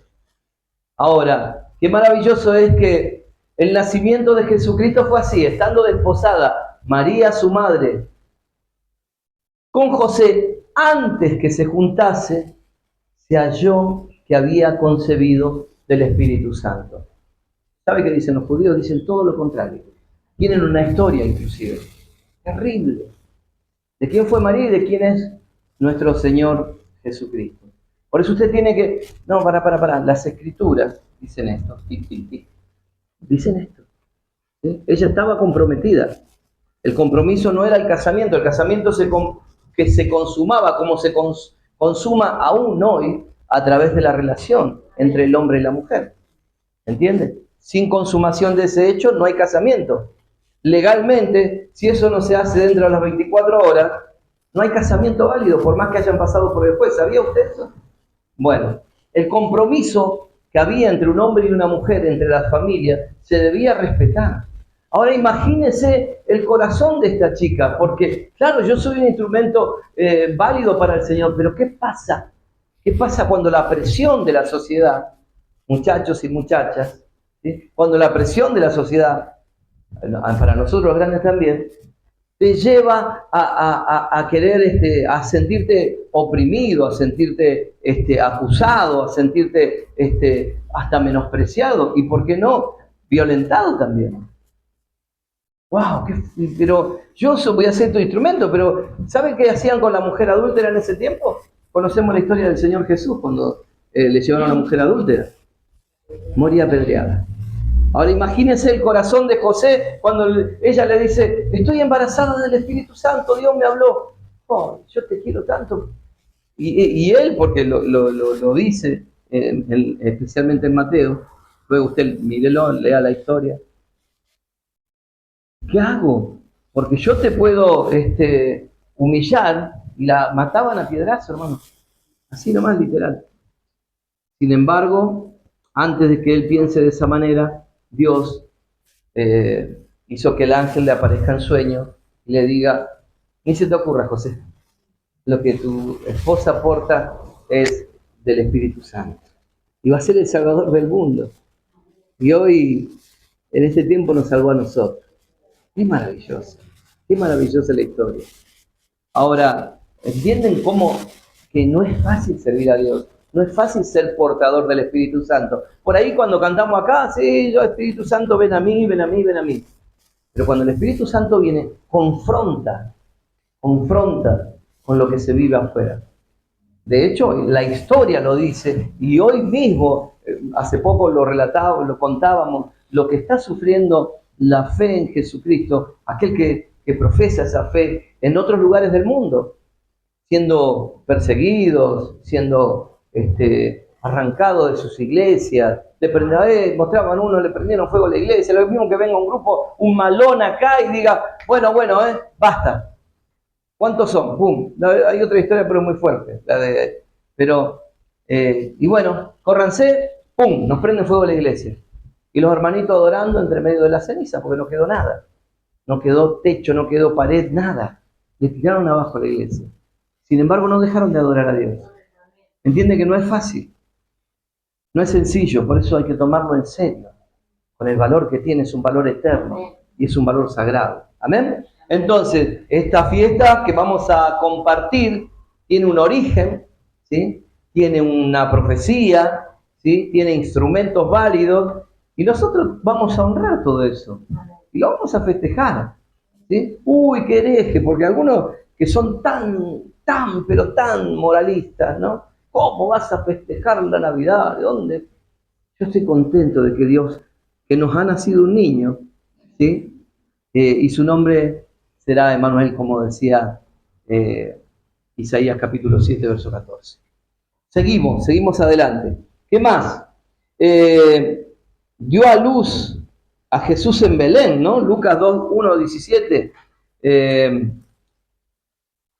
Speaker 1: Ahora, qué maravilloso es que el nacimiento de Jesucristo fue así, estando desposada María, su madre, con José, antes que se juntase, se halló que había concebido del Espíritu Santo. ¿Sabe qué dicen los judíos? Dicen todo lo contrario. Tienen una historia inclusive. Terrible. ¿De quién fue María y de quién es nuestro Señor Jesucristo? Por eso usted tiene que... No, para. Las Escrituras dicen esto. Dicen esto. ¿Sí? Ella estaba comprometida. El compromiso no era el casamiento que se consumaba como se consuma aún hoy a través de la relación entre el hombre y la mujer. ¿Entiende? Sin consumación de ese hecho no hay casamiento. Legalmente, si eso no se hace dentro de las 24 horas, no hay casamiento válido, por más que hayan pasado por el juez. ¿Sabía usted eso? Bueno, el compromiso que había entre un hombre y una mujer, entre las familias, se debía respetar. Ahora imagínese el corazón de esta chica, porque claro, yo soy un instrumento válido para el Señor, pero ¿qué pasa? ¿Qué pasa cuando la presión de la sociedad, muchachos y muchachas, ¿sí? Cuando la presión de la sociedad, para nosotros los grandes también, te lleva a querer, a sentirte oprimido, a sentirte acusado, a sentirte hasta menospreciado y, ¿por qué no?, violentado también. ¡Wow! Pero yo voy a ser tu instrumento, pero ¿saben qué hacían con la mujer adúltera en ese tiempo? Conocemos la historia del Señor Jesús cuando le llevaron a la mujer adúltera. Moría apedreada. Ahora imagínense el corazón de José cuando ella le dice: estoy embarazada del Espíritu Santo, Dios me habló. Oh, yo te quiero tanto. Y él, porque lo dice, especialmente en Mateo, luego usted mírelo, lea la historia. ¿Qué hago? Porque yo te puedo humillar, y la mataban a piedrazo, hermano. Así nomás, literal. Sin embargo, antes de que él piense de esa manera, Dios hizo que el ángel le aparezca en sueño y le diga: ni se te ocurra, José, lo que tu esposa porta es del Espíritu Santo. Y va a ser el Salvador del mundo. Y hoy, en este tiempo, nos salvó a nosotros. Qué maravillosa la historia. Ahora, ¿entienden cómo que no es fácil servir a Dios? No es fácil ser portador del Espíritu Santo. Por ahí cuando cantamos acá, sí, yo Espíritu Santo, ven a mí, ven a mí, ven a mí. Pero cuando el Espíritu Santo viene, confronta con lo que se vive afuera. De hecho, la historia lo dice, y hoy mismo, hace poco lo relatábamos, lo contábamos, lo que está sufriendo la fe en Jesucristo, aquel que profesa esa fe en otros lugares del mundo, siendo perseguidos, siendo arrancado de sus iglesias, mostraban uno, le prendieron fuego a la iglesia, lo mismo que venga un grupo, un malón acá y diga, bueno, basta. ¿Cuántos son? ¡Pum! Hay otra historia, pero muy fuerte. Y bueno, córranse, ¡pum! Nos prenden fuego a la iglesia. Y los hermanitos adorando entre medio de la ceniza, porque no quedó nada. No quedó techo, no quedó pared, nada. Le tiraron abajo a la iglesia. Sin embargo, no dejaron de adorar a Dios. Entiende que no es fácil. No es sencillo, por eso hay que tomarlo en serio. Con el valor que tiene, es un valor eterno y es un valor sagrado. ¿Amén? Entonces, esta fiesta que vamos a compartir tiene un origen, ¿sí? Tiene una profecía, ¿sí? Tiene instrumentos válidos y nosotros vamos a honrar todo eso y lo vamos a festejar, ¿sí? Uy, qué hereje, porque algunos que son pero tan moralistas, ¿no? ¿Cómo vas a festejar la Navidad? ¿De dónde? Yo estoy contento de que Dios, que nos ha nacido un niño, ¿sí? Y su nombre será Emmanuel, como decía Isaías capítulo 7, verso 14. Seguimos adelante. ¿Qué más? Dio a luz a Jesús en Belén, ¿no? Lucas 2, 1, 17.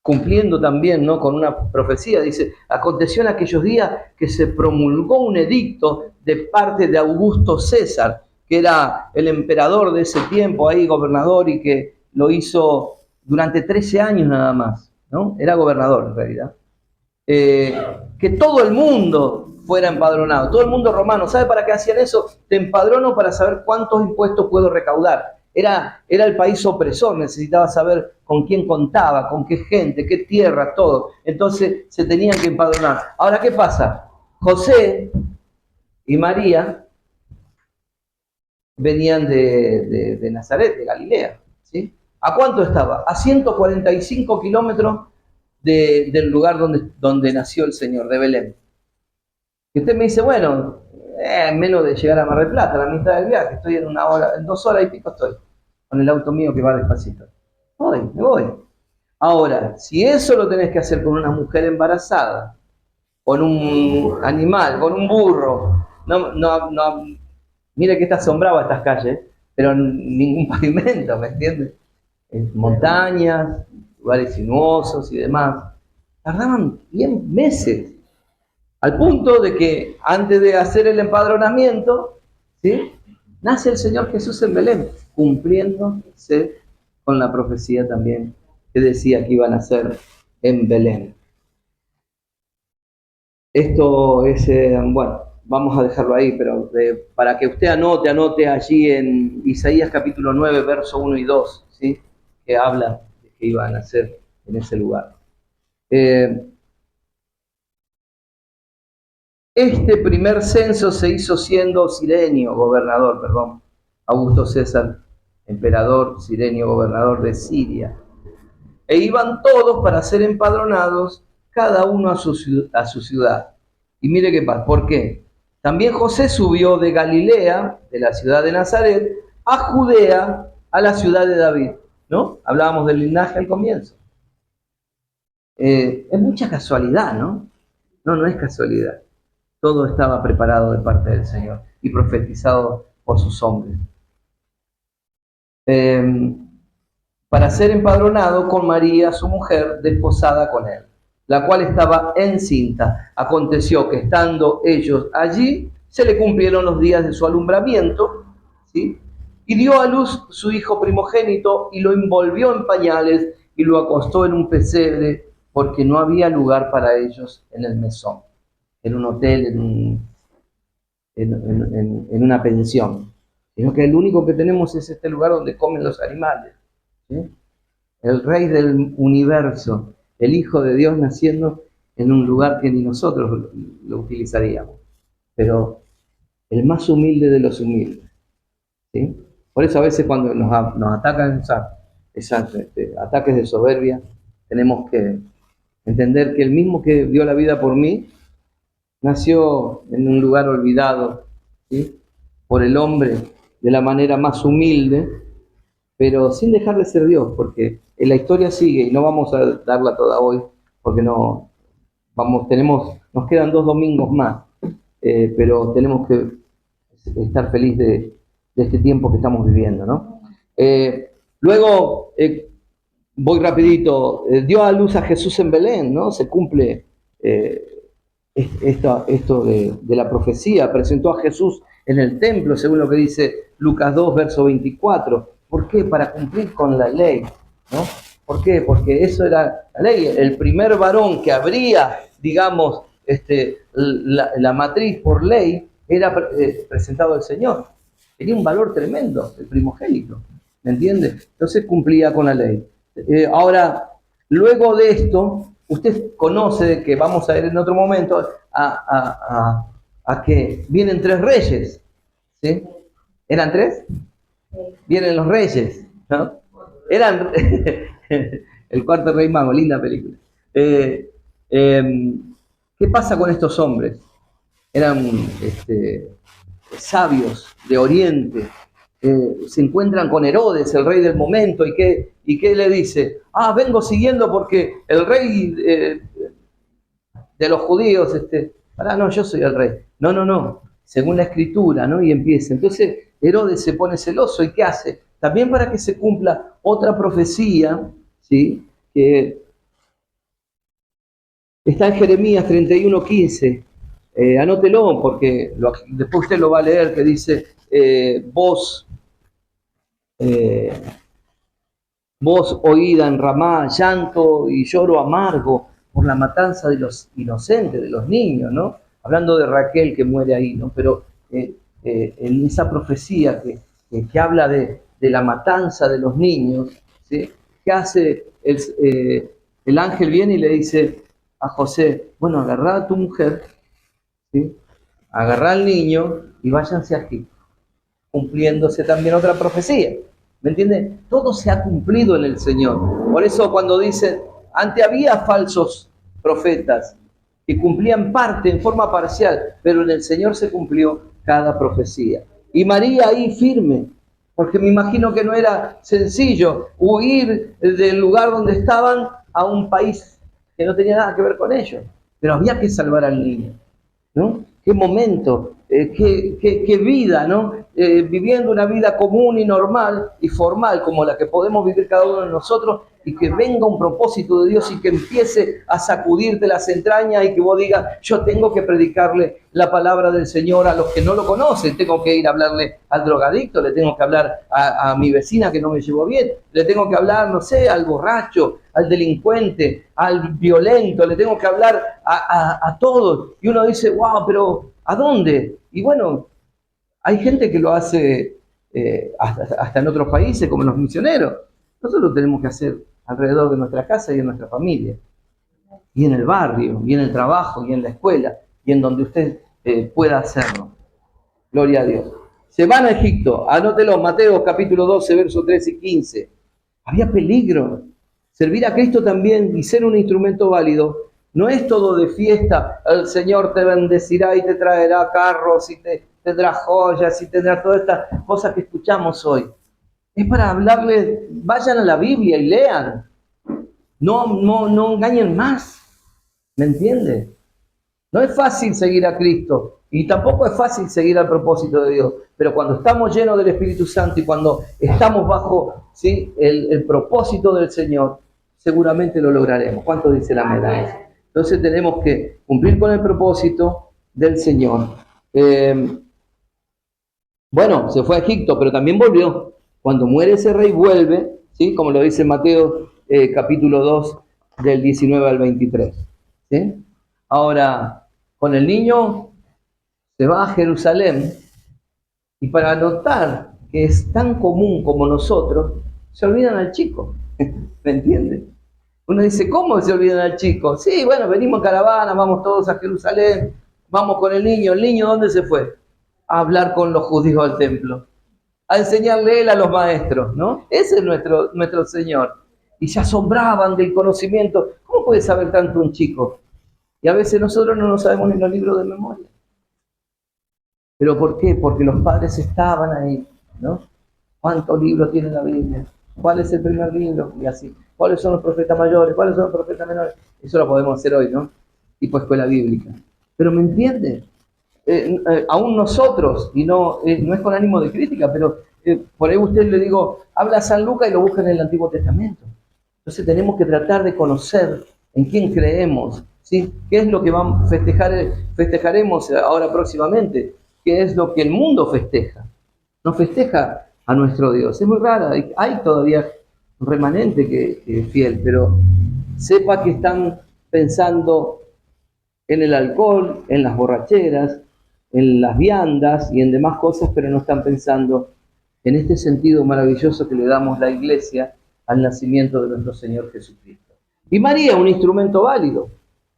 Speaker 1: Cumpliendo también, ¿no?, con una profecía, dice, aconteció en aquellos días que se promulgó un edicto de parte de Augusto César, que era el emperador de ese tiempo, ahí gobernador, y que lo hizo durante 13 años nada más, ¿no? Era gobernador en realidad. Que todo el mundo fuera empadronado, todo el mundo romano. ¿Sabe para qué hacían eso? Te empadrono para saber cuántos impuestos puedo recaudar. Era el país opresor, necesitaba saber con quién contaba, con qué gente, qué tierra, todo. Entonces se tenían que empadronar. Ahora, ¿qué pasa? José y María venían de Nazaret, de Galilea, ¿sí? ¿A cuánto estaba? A 145 kilómetros del lugar donde nació el Señor, de Belén. Y usted me dice, bueno, menos de llegar a Mar del Plata, a la mitad del viaje, estoy en 2 horas y pico estoy, con el auto mío que va despacito. Me voy. Ahora, si eso lo tenés que hacer con una mujer embarazada, con un animal, con un burro, mire que está asombrado estas calles, pero ningún pavimento, ¿me entiendes? Montañas, lugares sinuosos y demás. Tardaban 10 meses, al punto de que antes de hacer el empadronamiento, ¿sí?, nace el Señor Jesús en Belén, cumpliéndose con la profecía también que decía que iban a nacer en Belén. Esto es, bueno, vamos a dejarlo ahí, pero para que usted anote allí en Isaías capítulo 9, verso 1 y 2, ¿sí?, que habla de que iban a nacer en ese lugar. Este primer censo se hizo siendo gobernador, Augusto César, emperador, Cirenio, gobernador de Siria. E iban todos para ser empadronados, cada uno a su ciudad. Y mire qué pasa, ¿por qué? También José subió de Galilea, de la ciudad de Nazaret, a Judea, a la ciudad de David, ¿no? Hablábamos del linaje al comienzo. Es mucha casualidad, ¿no? No es casualidad. Todo estaba preparado de parte del Señor y profetizado por sus hombres. Para ser empadronado con María, su mujer, desposada con él, la cual estaba encinta. Aconteció que estando ellos allí, se le cumplieron los días de su alumbramiento, ¿sí?, y dio a luz su hijo primogénito y lo envolvió en pañales y lo acostó en un pesebre porque no había lugar para ellos en el mesón, en un hotel, en una pensión, sino que el único que tenemos es este lugar donde comen los animales, ¿sí? El Rey del universo, el Hijo de Dios naciendo en un lugar que ni nosotros lo utilizaríamos, pero el más humilde de los humildes, ¿sí? Por eso a veces cuando nos atacan ataques de soberbia, tenemos que entender que el mismo que dio la vida por mí, nació en un lugar olvidado, ¿sí?, por el hombre de la manera más humilde, pero sin dejar de ser Dios, porque la historia sigue y no vamos a darla toda hoy, porque nos quedan 2 domingos más. pero tenemos que estar feliz de este tiempo que estamos viviendo, ¿no? Luego, voy rapidito, dio a luz a Jesús en Belén, ¿no? Se cumple esto de la profecía, presentó a Jesús en el templo, según lo que dice Lucas 2, verso 24. ¿Por qué? Para cumplir con la ley, ¿no? ¿Por qué? Porque eso era la ley. El primer varón que abría, digamos, la matriz por ley, era presentado al Señor. Tenía un valor tremendo, el primogénito, ¿me entiendes? Entonces cumplía con la ley. Ahora, luego de esto, usted conoce, que vamos a ver en otro momento, a que vienen 3 reyes, ¿sí? ¿Eran 3? Vienen los reyes, ¿no? Eran el cuarto rey mago, linda película. ¿Qué pasa con estos hombres? Eran sabios de Oriente, se encuentran con Herodes, el rey del momento, ¿y qué le dice? Vengo siguiendo porque el rey de los judíos, no, yo soy el rey. No, según la escritura, ¿no? Y empieza. Entonces Herodes se pone celoso, ¿y qué hace? También para que se cumpla otra profecía, ¿sí? Que está en Jeremías 31:15. Anótelo, porque después usted lo va a leer, que dice, vos oída en Ramá, llanto y lloro amargo por la matanza de los inocentes, de los niños, ¿no? Hablando de Raquel que muere ahí, ¿no? Pero en esa profecía que habla de la matanza de los niños, ¿sí? ¿Qué hace? El ángel viene y le dice a José, bueno, agarrá a tu mujer, ¿sí? Agarrá al niño y váyanse a Egipto, cumpliéndose también otra profecía. ¿Me entiende? Todo se ha cumplido en el Señor. Por eso cuando dicen, antes había falsos profetas que cumplían parte, en forma parcial, pero en el Señor se cumplió cada profecía. Y María ahí firme, porque me imagino que no era sencillo huir del lugar donde estaban a un país que no tenía nada que ver con ellos, pero había que salvar al niño, ¿no? Qué momento, qué vida, ¿no? Viviendo una vida común y normal y formal como la que podemos vivir cada uno de nosotros, y que venga un propósito de Dios y que empiece a sacudirte las entrañas y que vos digas, yo tengo que predicarle la palabra del Señor a los que no lo conocen, tengo que ir a hablarle al drogadicto, le tengo que hablar a mi vecina que no me llevó bien, le tengo que hablar, no sé, al borracho, al delincuente, al violento, le tengo que hablar a todos. Y uno dice, wow, pero ¿a dónde? Y bueno, hay gente que lo hace hasta en otros países, como los misioneros. Nosotros lo tenemos que hacer alrededor de nuestra casa y en nuestra familia, y en el barrio, y en el trabajo, y en la escuela, y en donde usted pueda hacerlo. Gloria a Dios. Se van a Egipto, anótelo, Mateo capítulo 12, versos 13 y 15. Había peligro. Servir a Cristo también y ser un instrumento válido no es todo de fiesta. El Señor te bendecirá y te traerá carros y te tendrá joyas y tendrá todas estas cosas que escuchamos hoy. Es para hablarles, vayan a la Biblia y lean. No engañen más. ¿Me entiende? No es fácil seguir a Cristo y tampoco es fácil seguir al propósito de Dios, pero cuando estamos llenos del Espíritu Santo y cuando estamos bajo, ¿sí?, el propósito del Señor, seguramente lo lograremos. ¿Cuánto dice la medalla? Entonces tenemos que cumplir con el propósito del Señor. Bueno, se fue a Egipto, pero también volvió. Cuando muere ese rey vuelve, ¿sí?, como lo dice Mateo capítulo 2 del 19 al 23. ¿Sí? Ahora, con el niño se va a Jerusalén, y para notar que es tan común como nosotros, se olvidan al chico. ¿Me entienden? Uno dice, ¿cómo se olvidan al chico? Sí, bueno, venimos en caravana, vamos todos a Jerusalén, vamos con el niño. ¿El niño dónde se fue? A hablar con los judíos al templo, a enseñarle él a los maestros, ¿no? Ese es nuestro Señor. Y se asombraban del conocimiento. ¿Cómo puede saber tanto un chico? Y a veces nosotros no nos sabemos ni los libros de memoria. ¿Pero por qué? Porque los padres estaban ahí, ¿no? ¿Cuántos libros tiene la Biblia? ¿Cuál es el primer libro? Y así. ¿Cuáles son los profetas mayores? ¿Cuáles son los profetas menores? Eso lo podemos hacer hoy, ¿no? Tipo escuela bíblica. Pero ¿me entiende? aún nosotros, y no es con ánimo de crítica, pero por ahí a usted le digo, habla San Lucas y lo busca en el Antiguo Testamento. Entonces tenemos que tratar de conocer en quién creemos, ¿sí? ¿Qué es lo que festejaremos ahora próximamente? ¿Qué es lo que el mundo festeja? No festeja a nuestro Dios. Es muy rara, hay todavía un remanente que es fiel, pero sepa que están pensando en el alcohol, en las borracheras, en las viandas y en demás cosas, pero no están pensando en este sentido maravilloso que le damos la Iglesia al nacimiento de nuestro Señor Jesucristo. Y María, un instrumento válido,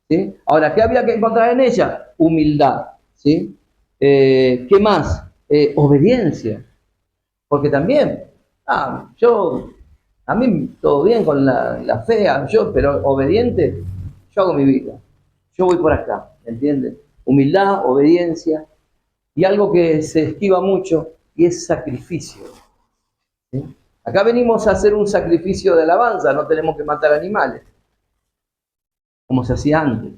Speaker 1: ¿sí? Ahora, ¿qué había que encontrar en ella? Humildad, ¿sí? ¿Qué más? Obediencia, porque también, a mí todo bien con la fe, pero obediente, yo hago mi vida, yo voy por acá, ¿entiendes? Humildad, obediencia, y algo que se esquiva mucho, y es sacrificio, ¿sí? Acá venimos a hacer un sacrificio de alabanza, no tenemos que matar animales, como se hacía antes.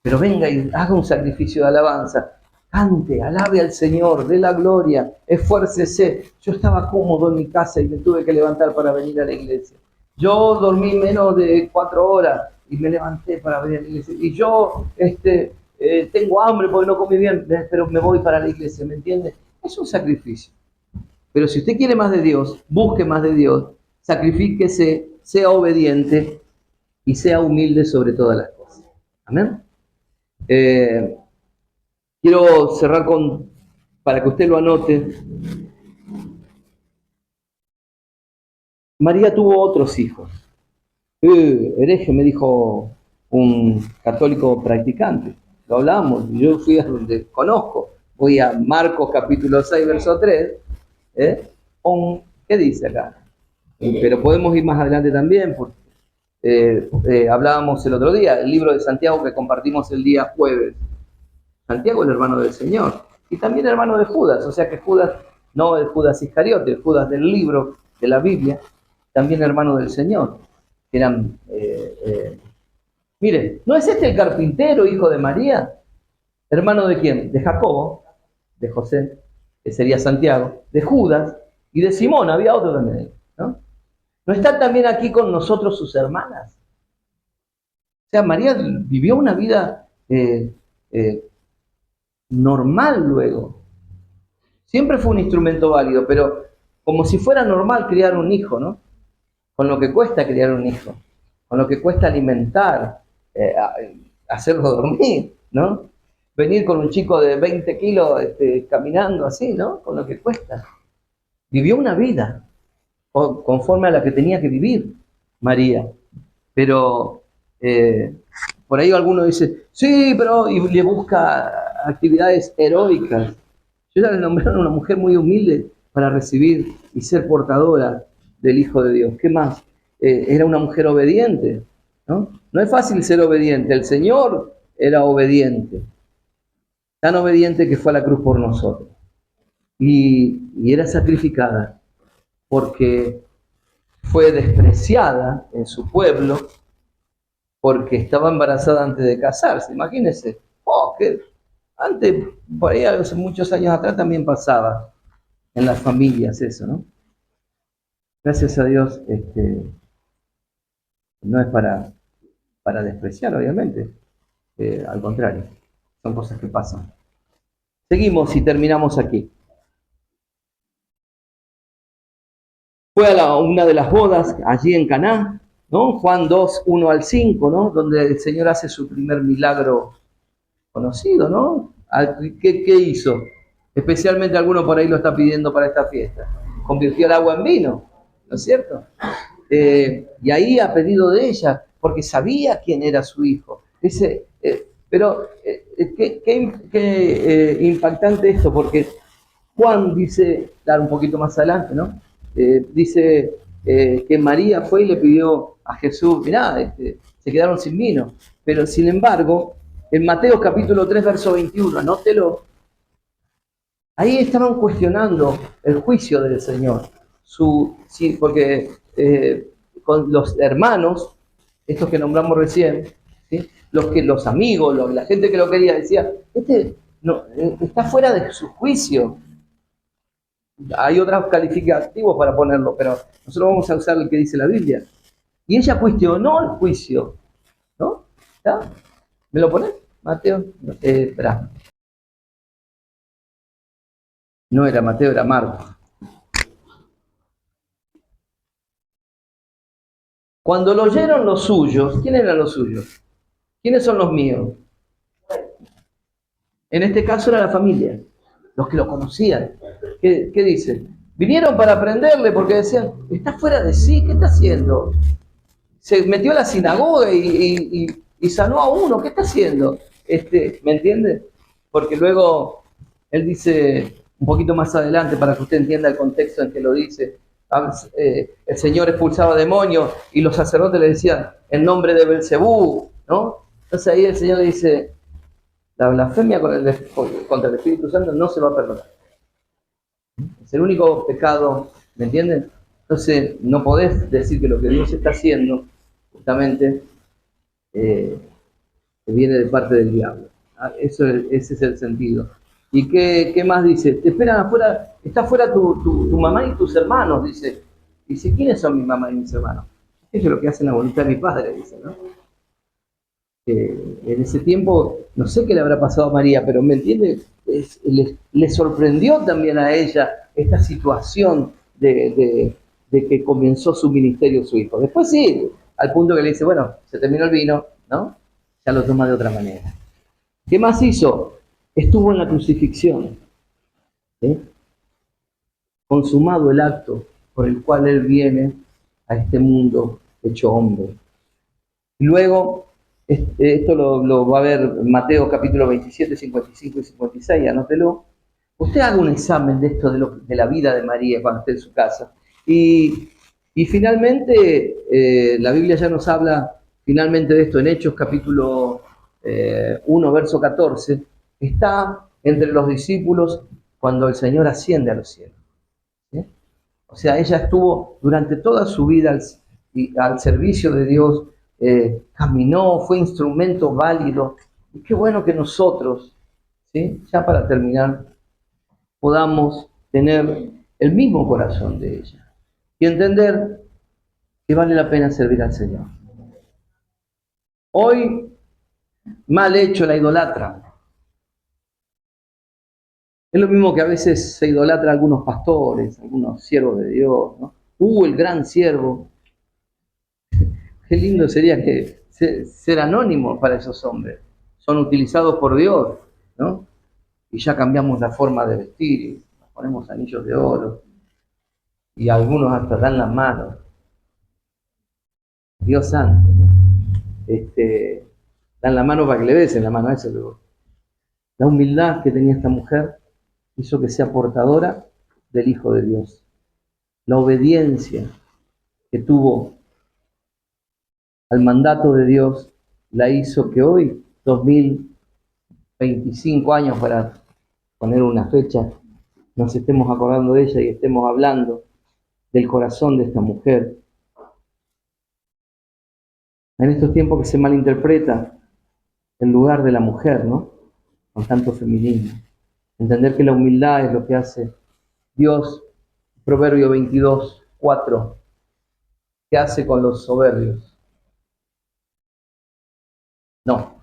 Speaker 1: Pero venga y haga un sacrificio de alabanza, cante, alabe al Señor, dé la gloria, esfuércese. Yo estaba cómodo en mi casa y me tuve que levantar para venir a la iglesia. Yo dormí menos de 4 horas y me levanté para venir a la iglesia. Y yo tengo hambre porque no comí bien, pero me voy para la iglesia, ¿me entiende? Es un sacrificio. Pero si usted quiere más de Dios, busque más de Dios, sacrifíquese, sea obediente y sea humilde sobre todas las cosas. Amén. Quiero cerrar para que usted lo anote. María tuvo otros hijos. Hereje, me dijo un católico practicante. Lo hablamos, yo fui a donde conozco. Voy a Marcos capítulo 6, verso 3. ¿Qué dice acá? Pero podemos ir más adelante también, porque hablábamos el otro día, el libro de Santiago que compartimos el día jueves. Santiago, el hermano del Señor, y también hermano de Judas, o sea que Judas, no el Judas Iscariote, el Judas del libro de la Biblia, también hermano del Señor. Eran, miren, ¿no es este el carpintero, hijo de María? ¿Hermano de quién? De Jacobo, de José, que sería Santiago, de Judas y de Simón, había otro también, ¿no? ¿No están también aquí con nosotros sus hermanas? O sea, María vivió una vida normal luego. Siempre fue un instrumento válido, pero como si fuera normal criar un hijo, ¿no? Con lo que cuesta criar un hijo, con lo que cuesta alimentar, hacerlo dormir, ¿no? Venir con un chico de 20 kilos caminando así, ¿no? Con lo que cuesta. Vivió una vida conforme a la que tenía que vivir María. Pero por ahí alguno dice, sí, pero y le busca actividades heroicas. Yo ya le nombré a una mujer muy humilde para recibir y ser portadora del Hijo de Dios. ¿Qué más? Era una mujer obediente, ¿no? No es fácil ser obediente. El Señor era obediente. Tan obediente que fue a la cruz por nosotros. Y era sacrificada porque fue despreciada en su pueblo porque estaba embarazada antes de casarse. Imagínense. Antes, por ahí hace muchos años atrás también pasaba en las familias eso, ¿no? Gracias a Dios, no es para despreciar, obviamente. Al contrario, son cosas que pasan. Seguimos y terminamos aquí. Fue a una de las bodas allí en Caná, ¿no? Juan 2, 1 al 5, ¿no? Donde el Señor hace su primer milagro conocido, ¿no? ¿Qué hizo? Especialmente alguno por ahí lo está pidiendo para esta fiesta. Convirtió el agua en vino, ¿no es cierto? Y ahí ha pedido de ella, porque sabía quién era su hijo. Dice, qué impactante esto, porque Juan dice, dar un poquito más adelante, ¿no? Dice que María fue y le pidió a Jesús, mirá, se quedaron sin vino. Pero sin embargo, en Mateo capítulo 3, verso 21, anótelo, ahí estaban cuestionando el juicio del Señor. Sí, porque con los hermanos, estos que nombramos recién, ¿sí? Los amigos, la gente que lo quería, decía, no, está fuera de su juicio. Hay otros calificativos para ponerlo, pero nosotros vamos a usar el que dice la Biblia. Y ella cuestionó el juicio, ¿no? ¿Ya? ¿Me lo pones, Mateo? Espera. No era Mateo, era Marcos. Cuando lo oyeron los suyos, ¿quién eran los suyos? ¿Quiénes son los míos? En este caso era la familia, los que lo conocían. ¿Qué dicen? Vinieron para prenderle porque decían, está fuera de sí, ¿qué está haciendo? Se metió a la sinagoga y sanó a uno, ¿qué está haciendo? ¿Me entiende? Porque luego él dice, un poquito más adelante, para que usted entienda el contexto en que lo dice, el Señor expulsaba demonios y los sacerdotes le decían, en nombre de Belcebú, ¿no? Entonces ahí el Señor le dice, la blasfemia contra el Espíritu Santo no se va a perdonar. Es el único pecado, ¿me entienden? Entonces no podés decir que lo que Dios está haciendo justamente viene de parte del diablo. Ese es el sentido. ¿Y qué más dice? Te esperan afuera, está afuera tu mamá y tus hermanos, dice. Dice, ¿quiénes son mi mamá y mis hermanos? Ellos lo que hacen la voluntad de mi padre, dice, ¿no? En ese tiempo, no sé qué le habrá pasado a María, pero ¿me entiende? Le sorprendió también a ella esta situación de que comenzó su ministerio su hijo. Después sí, al punto que le dice, bueno, se terminó el vino, ¿no? Ya lo toma de otra manera. ¿Qué más hizo? Estuvo en la crucifixión. ¿Sí? Consumado el acto por el cual él viene a este mundo hecho hombre. Y luego, esto lo va a ver Mateo capítulo 27, 55 y 56, anótelo. Usted haga un examen de esto, de la vida de María cuando esté en su casa. Y finalmente, la Biblia ya nos habla finalmente de esto en Hechos capítulo 1, verso 14. Está entre los discípulos cuando el Señor asciende a los cielos. ¿Sí? O sea, ella estuvo durante toda su vida al servicio de Dios, caminó, fue instrumento válido. Y qué bueno que nosotros, ¿sí? Ya para terminar, podamos tener el mismo corazón de ella y entender que vale la pena servir al Señor. Hoy, mal hecho la idolatra. Es lo mismo que a veces se idolatra a algunos pastores, algunos siervos de Dios, ¿no? El gran siervo. Qué lindo sería que ser anónimo para esos hombres. Son utilizados por Dios, ¿no? Y ya cambiamos la forma de vestir, y nos ponemos anillos de oro, y algunos hasta dan las manos. Dios santo. Dan la mano para que le besen la mano a eso. Luego. La humildad que tenía esta mujer hizo que sea portadora del Hijo de Dios. La obediencia que tuvo al mandato de Dios la hizo que hoy, 2025 años para poner una fecha, nos estemos acordando de ella y estemos hablando del corazón de esta mujer. En estos tiempos que se malinterpreta el lugar de la mujer, ¿no? Con tanto feminismo. Entender que la humildad es lo que hace Dios, Proverbio 22, 4, ¿qué hace con los soberbios? No,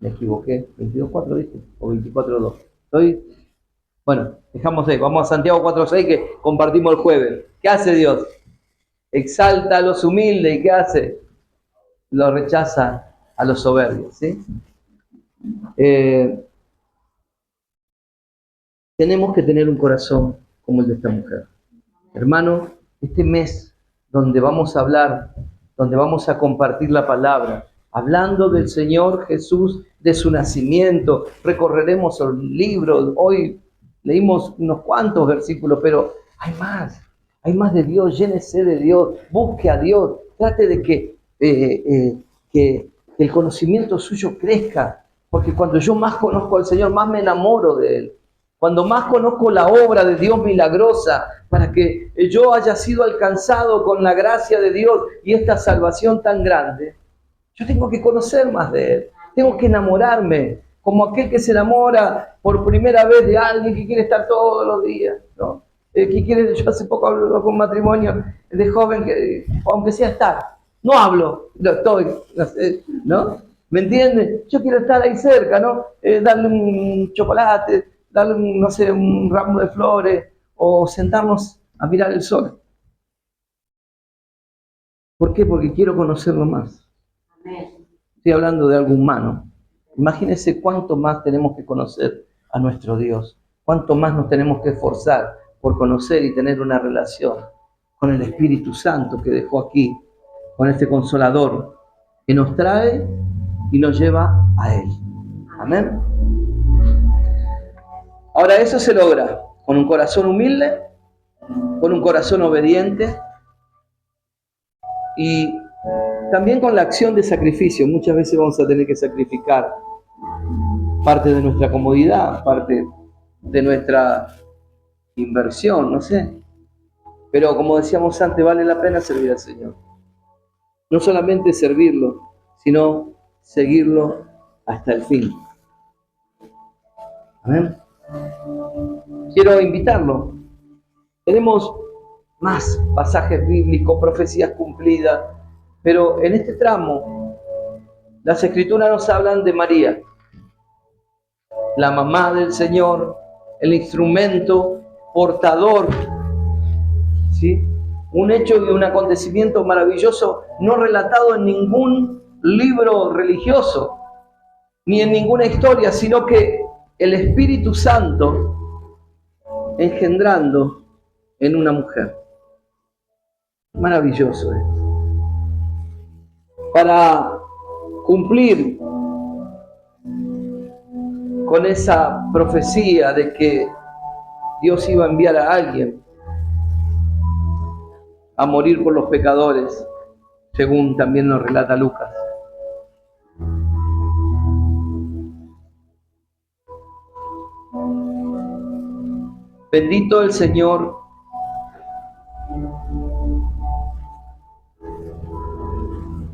Speaker 1: me equivoqué, 22, 4 dije, o 24, 2. Bueno, dejamos ahí, vamos a Santiago 4, 6 que compartimos el jueves. ¿Qué hace Dios? Exalta a los humildes y ¿qué hace? Lo rechaza a los soberbios, ¿sí? Tenemos que tener un corazón como el de esta mujer. Hermano, este mes donde vamos a hablar, donde vamos a compartir la palabra, hablando del Señor Jesús, de su nacimiento, recorreremos el libro, hoy leímos unos cuantos versículos, pero hay más de Dios, llénese de Dios, busque a Dios, trate de que el conocimiento suyo crezca, porque cuando yo más conozco al Señor, más me enamoro de Él. Cuando más conozco la obra de Dios milagrosa, para que yo haya sido alcanzado con la gracia de Dios y esta salvación tan grande, yo tengo que conocer más de Él, tengo que enamorarme. como aquel que se enamora por primera vez de alguien que quiere estar todos los días, ¿no? Que quiere, yo hace poco hablo con un matrimonio de joven que, aunque sea estar, no hablo, no estoy, ¿no? ¿Me entienden? Yo quiero estar ahí cerca, ¿no? Darle un chocolate, darle, no sé, un ramo de flores, o sentarnos a mirar el sol. ¿Por qué? Porque quiero conocerlo más. Estoy hablando de algo humano. Imagínense cuánto más tenemos que conocer a nuestro Dios, cuánto más nos tenemos que esforzar por conocer y tener una relación con el Espíritu Santo que dejó aquí, con este Consolador que nos trae y nos lleva a Él. Amén. Ahora eso se logra con un corazón humilde, con un corazón obediente y también con la acción de sacrificio. Muchas veces vamos a tener que sacrificar parte de nuestra comodidad, parte de nuestra inversión, no sé. Pero como decíamos antes, vale la pena servir al Señor. No solamente servirlo, sino seguirlo hasta el fin. Amén. Quiero invitarlo. Tenemos más pasajes bíblicos, profecías cumplidas, pero en este tramo las Escrituras nos hablan de María, la mamá del Señor, el instrumento portador, ¿sí? Un hecho y un acontecimiento maravilloso no relatado en ningún libro religioso, ni en ninguna historia, sino que el Espíritu Santo engendrando en una mujer. Maravilloso esto. Para cumplir con esa profecía de que Dios iba a enviar a alguien a morir por los pecadores, según también nos relata Lucas. Bendito el Señor,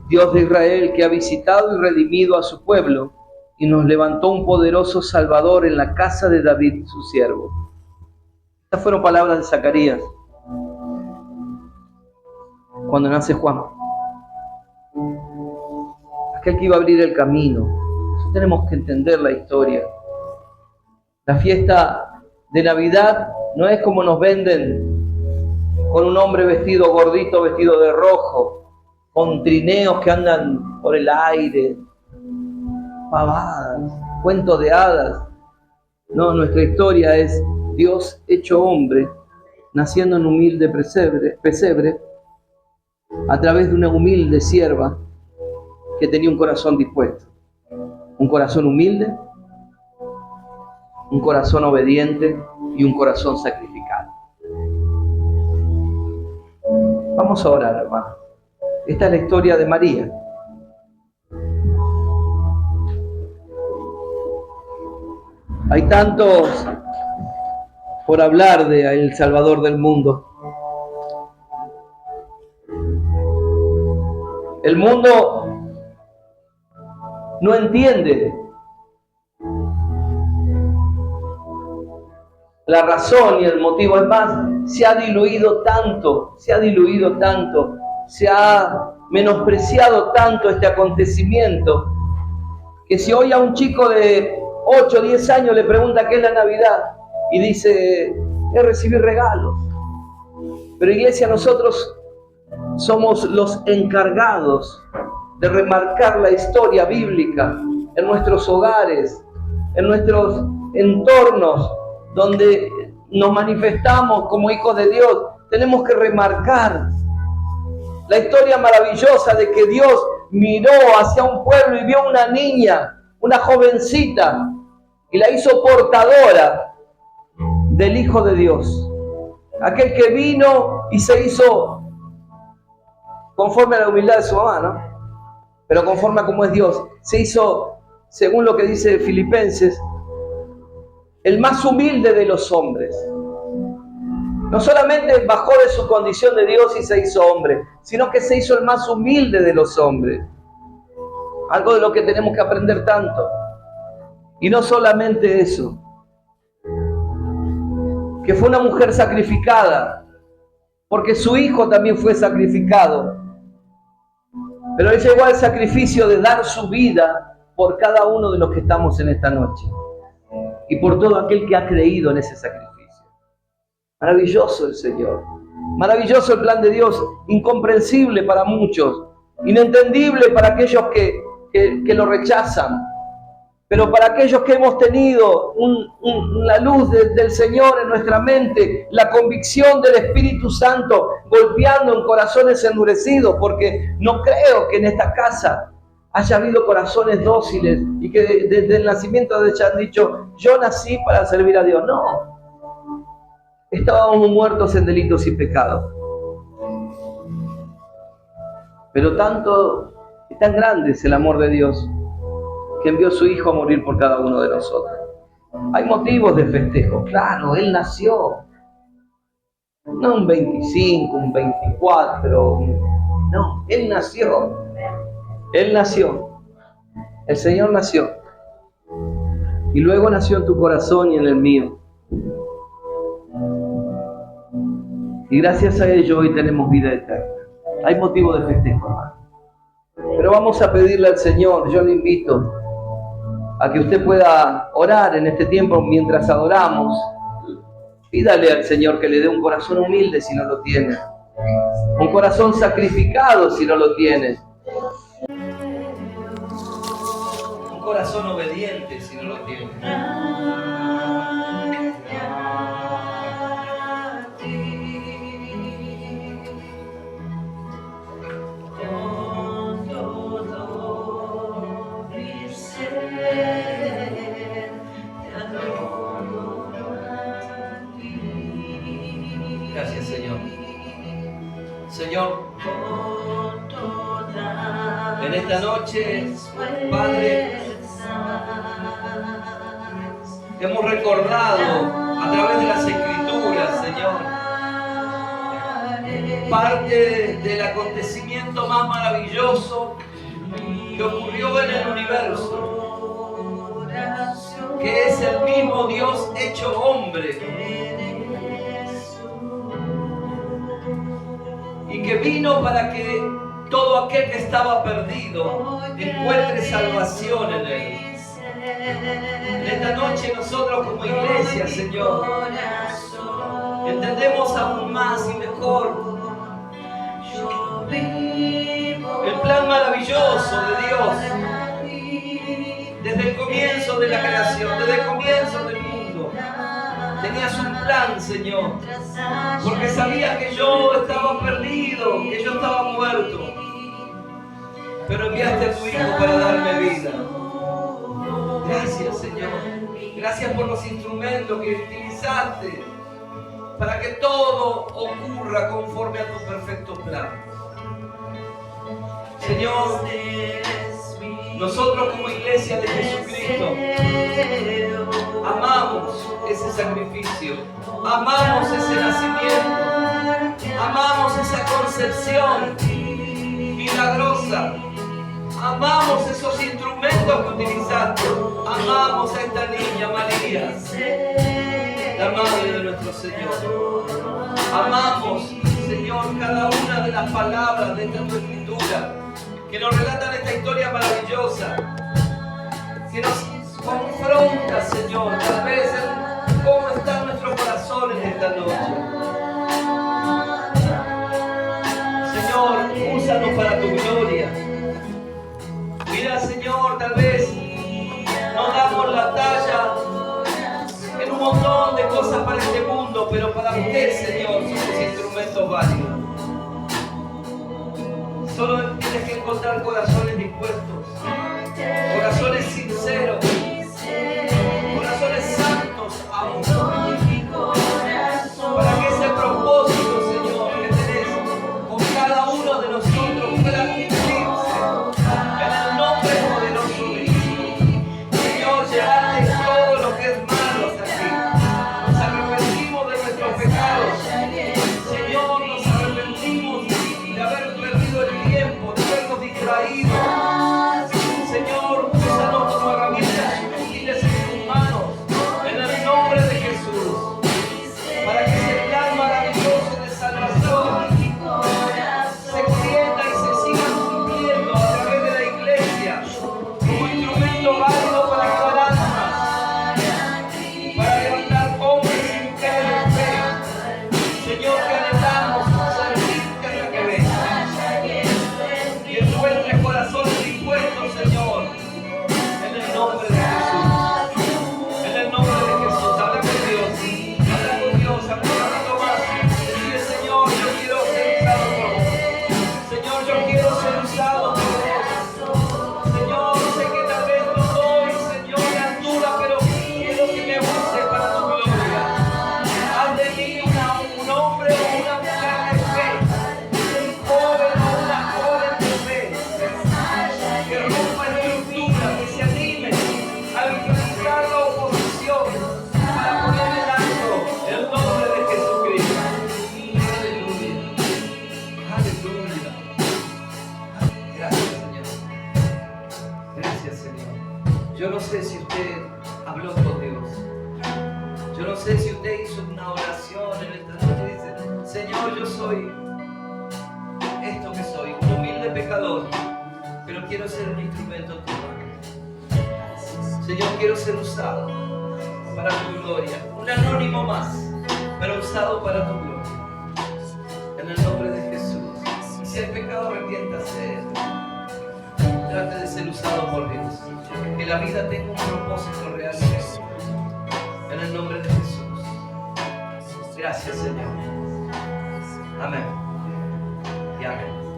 Speaker 1: Dios de Israel, que ha visitado y redimido a su pueblo y nos levantó un poderoso Salvador en la casa de David, su siervo. Estas fueron palabras de Zacarías cuando nace Juan. Aquel que iba a abrir el camino. Eso tenemos que entender la historia. La fiesta de Navidad no es como nos venden, con un hombre vestido gordito, vestido de rojo, con trineos que andan por el aire, pavadas, cuentos de hadas. No, nuestra historia es Dios hecho hombre, naciendo en un humilde pesebre, a través de una humilde sierva que tenía un corazón dispuesto, un corazón humilde, un corazón obediente y un corazón sacrificado. Vamos a orar, hermano. Esta es la historia de María. Hay tantos por hablar de el Salvador del mundo. El mundo no entiende la razón y el motivo. Es más, se ha diluido tanto, se ha menospreciado tanto este acontecimiento, que si hoy a un chico de 8 o 10 años le pregunta qué es la Navidad y dice, es recibir regalos. Pero iglesia, nosotros somos los encargados de remarcar la historia bíblica en nuestros hogares, en nuestros entornos, donde nos manifestamos como hijos de Dios. Tenemos que remarcar la historia maravillosa de que Dios miró hacia un pueblo y vio una niña, una jovencita, y la hizo portadora del Hijo de Dios. Aquel que vino y se hizo conforme a la humildad de su mamá, ¿no? Pero conforme a cómo es Dios. Se hizo, según lo que dice Filipenses, el más humilde de los hombres. No solamente bajó de su condición de Dios y se hizo hombre, sino que se hizo el más humilde de los hombres. Algo de lo que tenemos que aprender tanto. Y no solamente eso, que fue una mujer sacrificada, porque su hijo también fue sacrificado. Pero él llegó al sacrificio de dar su vida por cada uno de los que estamos en esta noche y por todo aquel que ha creído en ese sacrificio. Maravilloso el Señor, maravilloso el plan de Dios, incomprensible para muchos, inentendible para aquellos que lo rechazan. Pero para aquellos que hemos tenido la luz del Señor en nuestra mente, la convicción del Espíritu Santo golpeando en corazones endurecidos, porque no creo que en esta casa haya habido corazones dóciles y que desde el nacimiento de ellos han dicho, yo nací para servir a Dios. No, estábamos muertos en delitos y pecados. Pero tan grande es el amor de Dios, que envió a su Hijo a morir por cada uno de nosotros. Hay motivos de festejo, claro, Él nació. No un 25, un 24, no, Él nació. Él nació. El Señor nació. Y luego nació en tu corazón y en el mío. Y gracias a ello hoy tenemos vida eterna. Hay motivo de festejo, hermano. Pero vamos a pedirle al Señor, yo le invito a que usted pueda orar en este tiempo mientras adoramos. Pídale al Señor que le dé un corazón humilde si no lo tiene, un corazón sacrificado si no lo tiene, un corazón obediente si no lo tiene. Gracias, Señor. Señor, en esta noche, Padre, hemos recordado a través de las Escrituras, Señor, parte del acontecimiento más maravilloso que ocurrió en el universo, que es el mismo Dios hecho hombre, y que vino para que todo aquel que estaba perdido encuentre salvación en Él. En esta noche nosotros como iglesia, Señor, entendemos aún más y mejor el plan maravilloso de Dios desde el comienzo de la creación, desde el comienzo del mundo. Tenías un plan, Señor, porque sabías que yo estaba perdido, que yo estaba muerto, pero enviaste a tu Hijo para darme vida. Gracias, Señor. Gracias por los instrumentos que utilizaste para que todo ocurra conforme a tu perfecto plan. Señor, nosotros como iglesia de Jesucristo amamos ese sacrificio, amamos ese nacimiento, amamos esa concepción milagrosa, amamos esos instrumentos que utilizaste, amamos a esta niña María, la madre de nuestro Señor. Amamos, Señor, cada una de las palabras de esta tu escritura que nos relatan esta historia maravillosa, que nos confronta, Señor, tal vez en cómo están nuestros corazones esta noche. Señor, úsanos para tu gloria. Mira, Señor, tal vez no damos la talla en un montón de cosas para este mundo, pero para usted, Señor, somos instrumentos válidos. Solo tienes que encontrar corazones dispuestos, corazones sinceros, corazones santos aún, para que ese propósito, Señor, que tenés con cada uno de nosotros pueda cumplirse en el nombre poderoso de Jesús. Señor, llevarte todo lo que es malo hasta aquí. Nos arrepentimos de nuestros pecados. Señor, nos arrepentimos de haber perdido el tiempo, de habernos distraído. Señor, Señor, yo soy esto que soy, un humilde pecador, pero quiero ser un instrumento tuyo. Señor, quiero ser usado para tu gloria, un anónimo más, pero usado para tu gloria. En el nombre de Jesús. Y si el pecado, arrepiéntase. Trate de ser usado por Dios. Que la vida tenga un propósito real en Jesús. En el nombre de Jesús. Gracias, Señor. Amén. Y amén.